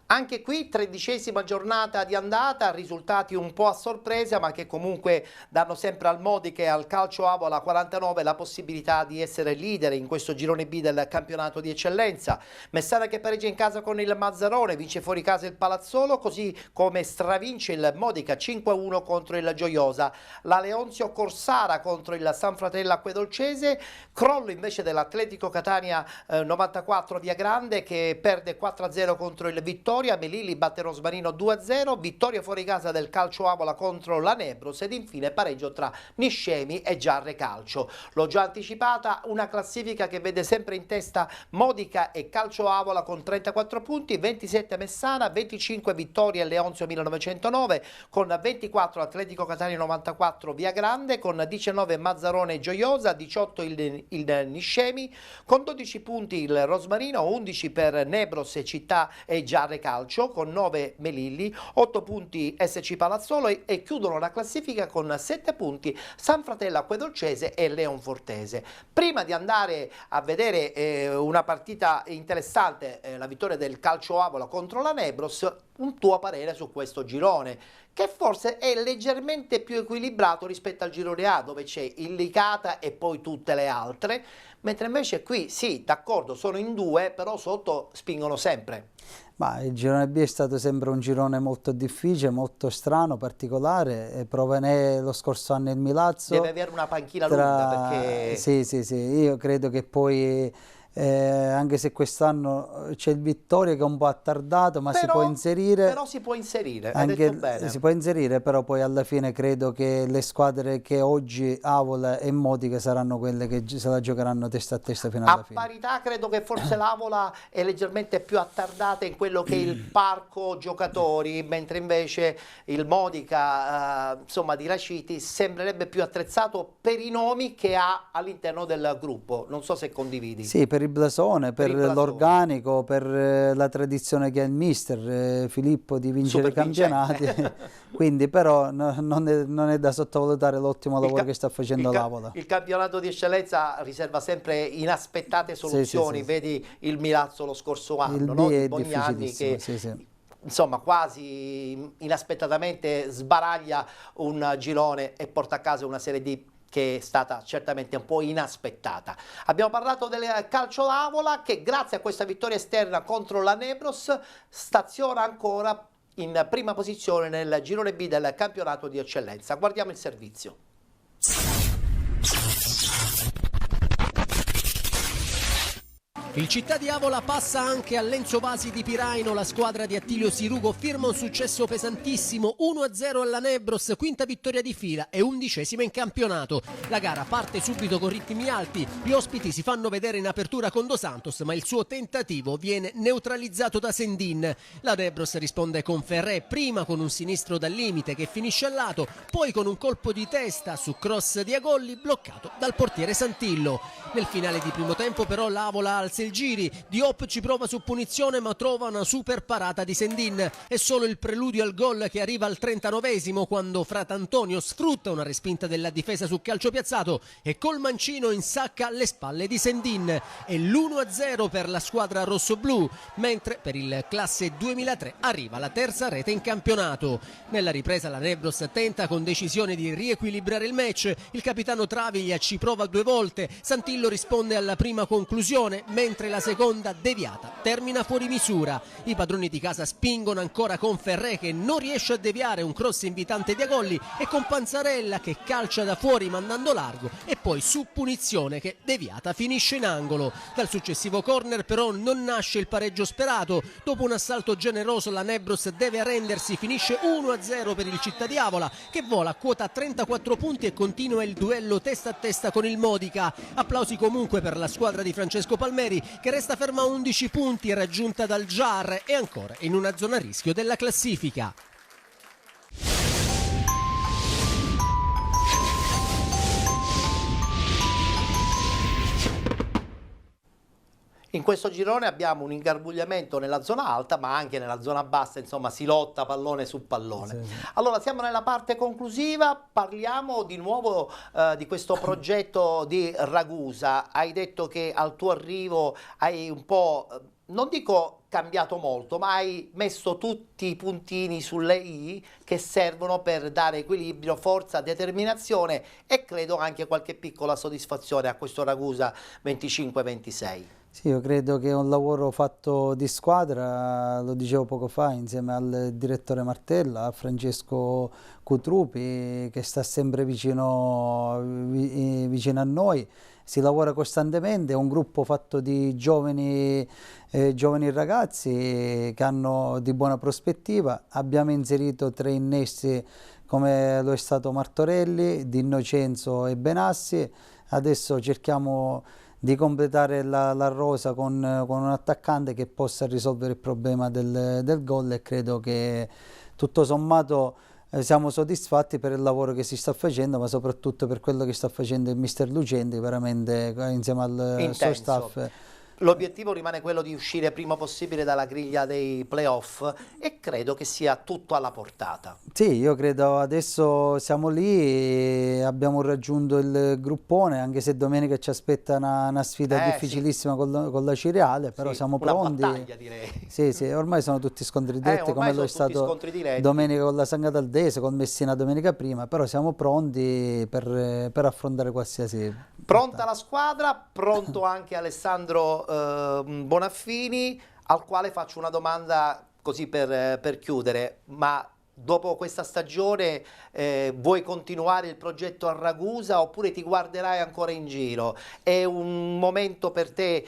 Anche qui 13ª giornata di andata, risultati un po' a sorpresa ma che comunque danno sempre al Modica e al Calcio Avola 49 la possibilità di essere leader in questo girone B del campionato di eccellenza. Messana che pareggia in casa con il Mazzarone, vince fuori casa il Palazzolo, così come stravince il Modica 5-1 contro il Gioiosa. La Leonzio Corsara contro il San Fratello Acquedolcese, crollo invece dell'Atletico Catania 94 Via Grande che perde 4-0 contro il Vittoria. Melilli batte Rosmarino 2-0, vittoria fuori casa del Calcio Avola contro la Nebros ed infine pareggio tra Niscemi e Giarre Calcio. L'ho già anticipata, una classifica che vede sempre in testa Modica e Calcio Avola con 34 punti, 27 Messana, 25 Vittoria e Leonzio 1909, con 24 Atletico Catania 94 Via Grande, con 19 Mazzarone e Gioiosa, 18 il Niscemi, con 12 punti il Rosmarino, 11 per Nebros e Città e Giarre Calcio, con 9 Melilli, 8 punti SC Palazzolo e chiudono la classifica con 7 punti San Fratello Acquedolcese e Leonfortese. Prima di andare a vedere una partita interessante, la vittoria del Calcio Avola contro la Nebros, un tuo parere su questo girone, che forse è leggermente più equilibrato rispetto al girone A, dove c'è il Licata e poi tutte le altre, mentre invece qui sì, d'accordo, sono in 2, però sotto spingono sempre. Ma il girone B è stato sempre un girone molto difficile, molto strano, particolare, provenè lo scorso anno il Milazzo. Deve avere una panchina lunga perché... Sì, io credo che poi... anche se quest'anno c'è il Vittoria che è un po' attardato, ma si può inserire. Però si può inserire, anche, hai detto bene. Si può inserire, però poi alla fine credo che le squadre che oggi Avola e Modica saranno quelle che se la giocheranno testa a testa fino alla fine. A parità credo che forse l'Avola è leggermente più attardata in quello che è il parco giocatori, mentre invece il Modica insomma di Raciti sembrerebbe più attrezzato per i nomi che ha all'interno del gruppo. Non so se condividi. Sì, per il blasone, per l'organico, per la tradizione che ha il mister Filippo di vincere i campionati, quindi però non è da sottovalutare l'ottimo lavoro che sta facendo l'Avola. Il campionato di eccellenza riserva sempre inaspettate soluzioni, vedi il Milazzo lo scorso anno, no? Di Bognanni che insomma quasi inaspettatamente sbaraglia un girone e porta a casa una Serie D che è stata certamente un po' inaspettata. Abbiamo parlato del Calcio Avola che grazie a questa vittoria esterna contro la Nebros staziona ancora in prima posizione nel girone B del campionato di eccellenza. Guardiamo il servizio. Il Città di Avola passa anche all'Enzo Vasi di Piraino, la squadra di Attilio Sirugo firma un successo pesantissimo, 1-0 alla Nebros, quinta vittoria di fila e 11ª in campionato. La gara parte subito con ritmi alti, gli ospiti si fanno vedere in apertura con Dos Santos, ma il suo tentativo viene neutralizzato da Sendin. La Nebros risponde con Ferré, prima con un sinistro dal limite che finisce al lato, poi con un colpo di testa su cross di Agolli bloccato dal portiere Santillo. Nel finale di primo tempo però l'Avola alza il giri, Diop ci prova su punizione ma trova una super parata di Sendin. È solo il preludio al gol che arriva al 39esimo quando Fratantonio sfrutta una respinta della difesa su calcio piazzato e col mancino insacca alle spalle di Sendin. È l'1-0 per la squadra rossoblù, mentre per il classe 2003 arriva la terza rete in campionato. Nella ripresa la Nebros tenta con decisione di riequilibrare il match, il capitano Travaglia ci prova 2 volte, Santillo risponde alla prima conclusione, mentre la seconda deviata termina fuori misura. I padroni di casa spingono ancora con Ferré che non riesce a deviare un cross invitante di Agolli e con Panzarella che calcia da fuori mandando largo e poi su punizione che deviata finisce in angolo. Dal successivo corner però non nasce il pareggio sperato, dopo un assalto generoso la Nebros deve arrendersi, finisce 1-0 per il Città di Avola che vola a quota 34 punti e continua il duello testa a testa con il Modica. Applausi comunque per la squadra di Francesco Palmeri che resta ferma a 11 punti, raggiunta dal Jar e ancora in una zona a rischio della classifica. In questo girone abbiamo un ingarbugliamento nella zona alta, ma anche nella zona bassa, insomma si lotta pallone su pallone. Sì. Allora siamo nella parte conclusiva, parliamo di nuovo di questo progetto di Ragusa. Hai detto che al tuo arrivo hai un po', non dico cambiato molto, ma hai messo tutti i puntini sulle i che servono per dare equilibrio, forza, determinazione e credo anche qualche piccola soddisfazione a questo Ragusa 25-26. Sì, io credo che è un lavoro fatto di squadra, lo dicevo poco fa, insieme al direttore Martella, a Francesco Cutrupi, che sta sempre vicino a noi. Si lavora costantemente, è un gruppo fatto di giovani ragazzi che hanno di buona prospettiva. Abbiamo inserito 3 innesti come lo è stato Martorelli, Di Innocenzo e Benassi. Adesso cerchiamo di completare la rosa con un attaccante che possa risolvere il problema del gol e credo che tutto sommato siamo soddisfatti per il lavoro che si sta facendo, ma soprattutto per quello che sta facendo il mister Lucenti, veramente insieme al suo staff. L'obiettivo rimane quello di uscire prima possibile dalla griglia dei playoff e credo che sia tutto alla portata. Sì, io credo adesso siamo lì, abbiamo raggiunto il gruppone, anche se domenica ci aspetta una sfida difficilissima sì. con la Cireale, però sì, siamo pronti. Una battaglia direi. Sì, sì, ormai sono tutti scontri diretti come lo è stato domenica con la Sangataldese, con Messina domenica prima, però siamo pronti per affrontare qualsiasi... Pronta la squadra, pronto anche Alessandro Bonaffini, al quale faccio una domanda così per chiudere, ma dopo questa stagione vuoi continuare il progetto a Ragusa oppure ti guarderai ancora in giro? È un momento per te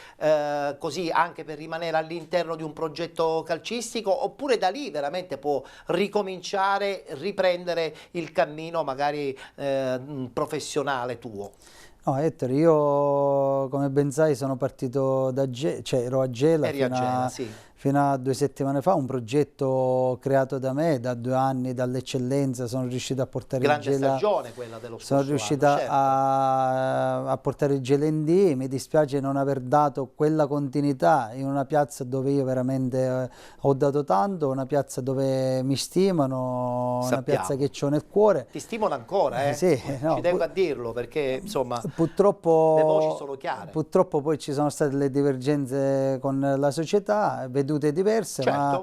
così anche per rimanere all'interno di un progetto calcistico oppure da lì veramente può ricominciare, riprendere il cammino magari professionale tuo? No, Ettore, io come ben sai sono partito ero a Gela fino a 2 settimane fa, un progetto creato da me da 2 anni, dall'eccellenza, sono riuscito a portare il Gela. Grande stagione quella dello scorso anno. Sono riuscito a portare il Gela in D, mi dispiace non aver dato quella continuità in una piazza dove io veramente ho dato tanto, una piazza dove mi stimano, una piazza che ho nel cuore. Ti stimano ancora, sì, no, ci tengo a dirlo perché insomma purtroppo le voci sono chiare. Purtroppo poi ci sono state le divergenze con la società, vedute diverse, Certo. ma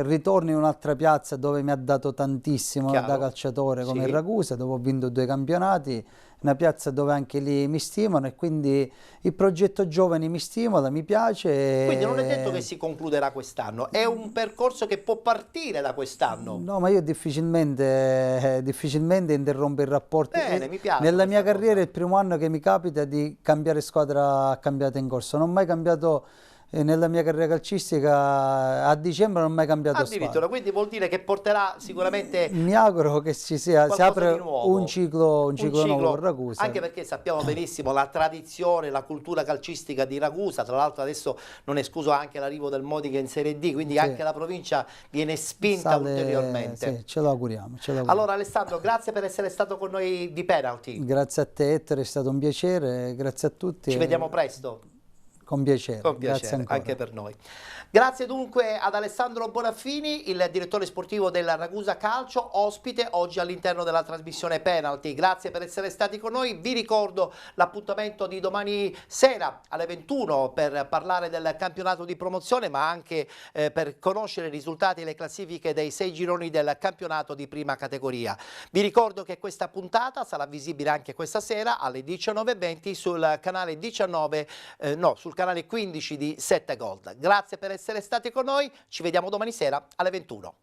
ritorno in un'altra piazza dove mi ha dato tantissimo Chiaro. da calciatore come Sì. il Ragusa, dove ho vinto 2 campionati, una piazza dove anche lì mi stimolano e quindi il progetto giovani mi stimola, mi piace. Quindi non è detto che si concluderà quest'anno, è un percorso che può partire da quest'anno. No, ma io difficilmente interrompo il rapporto. Bene, mi piace Nella mia questa carriera è il primo anno che mi capita di cambiare squadra a campionato in corso. Non ho mai cambiato nella mia carriera calcistica, a dicembre non ho mai cambiato Addirittura, squadra. quindi vuol dire che porterà sicuramente Mi auguro che ci sia, si qualcosa apre di nuovo. un ciclo nuovo con Ragusa. Anche perché sappiamo benissimo la tradizione, la cultura calcistica di Ragusa, tra l'altro adesso non è escluso anche l'arrivo del Modica in Serie D, quindi Sì. anche la provincia viene spinta Sale- ulteriormente. sì, ce lo auguriamo. Allora Alessandro, grazie per essere stato con noi di Penalty. Grazie a te Ettore, è stato un piacere, grazie a tutti. Ci vediamo presto. Con piacere, Con grazie piacere, ancora. anche per noi. Grazie dunque ad Alessandro Bonaffini, il direttore sportivo del Ragusa Calcio, ospite oggi all'interno della trasmissione Penalty. Grazie per essere stati con noi. Vi ricordo l'appuntamento di domani sera alle 21 per parlare del campionato di promozione, ma anche per conoscere i risultati e le classifiche dei 6 gironi del campionato di prima categoria. Vi ricordo che questa puntata sarà visibile anche questa sera alle 19:20 sul canale 19, sul canale 15 di 7 Gold. Grazie per essere stati con noi, ci vediamo domani sera alle 21.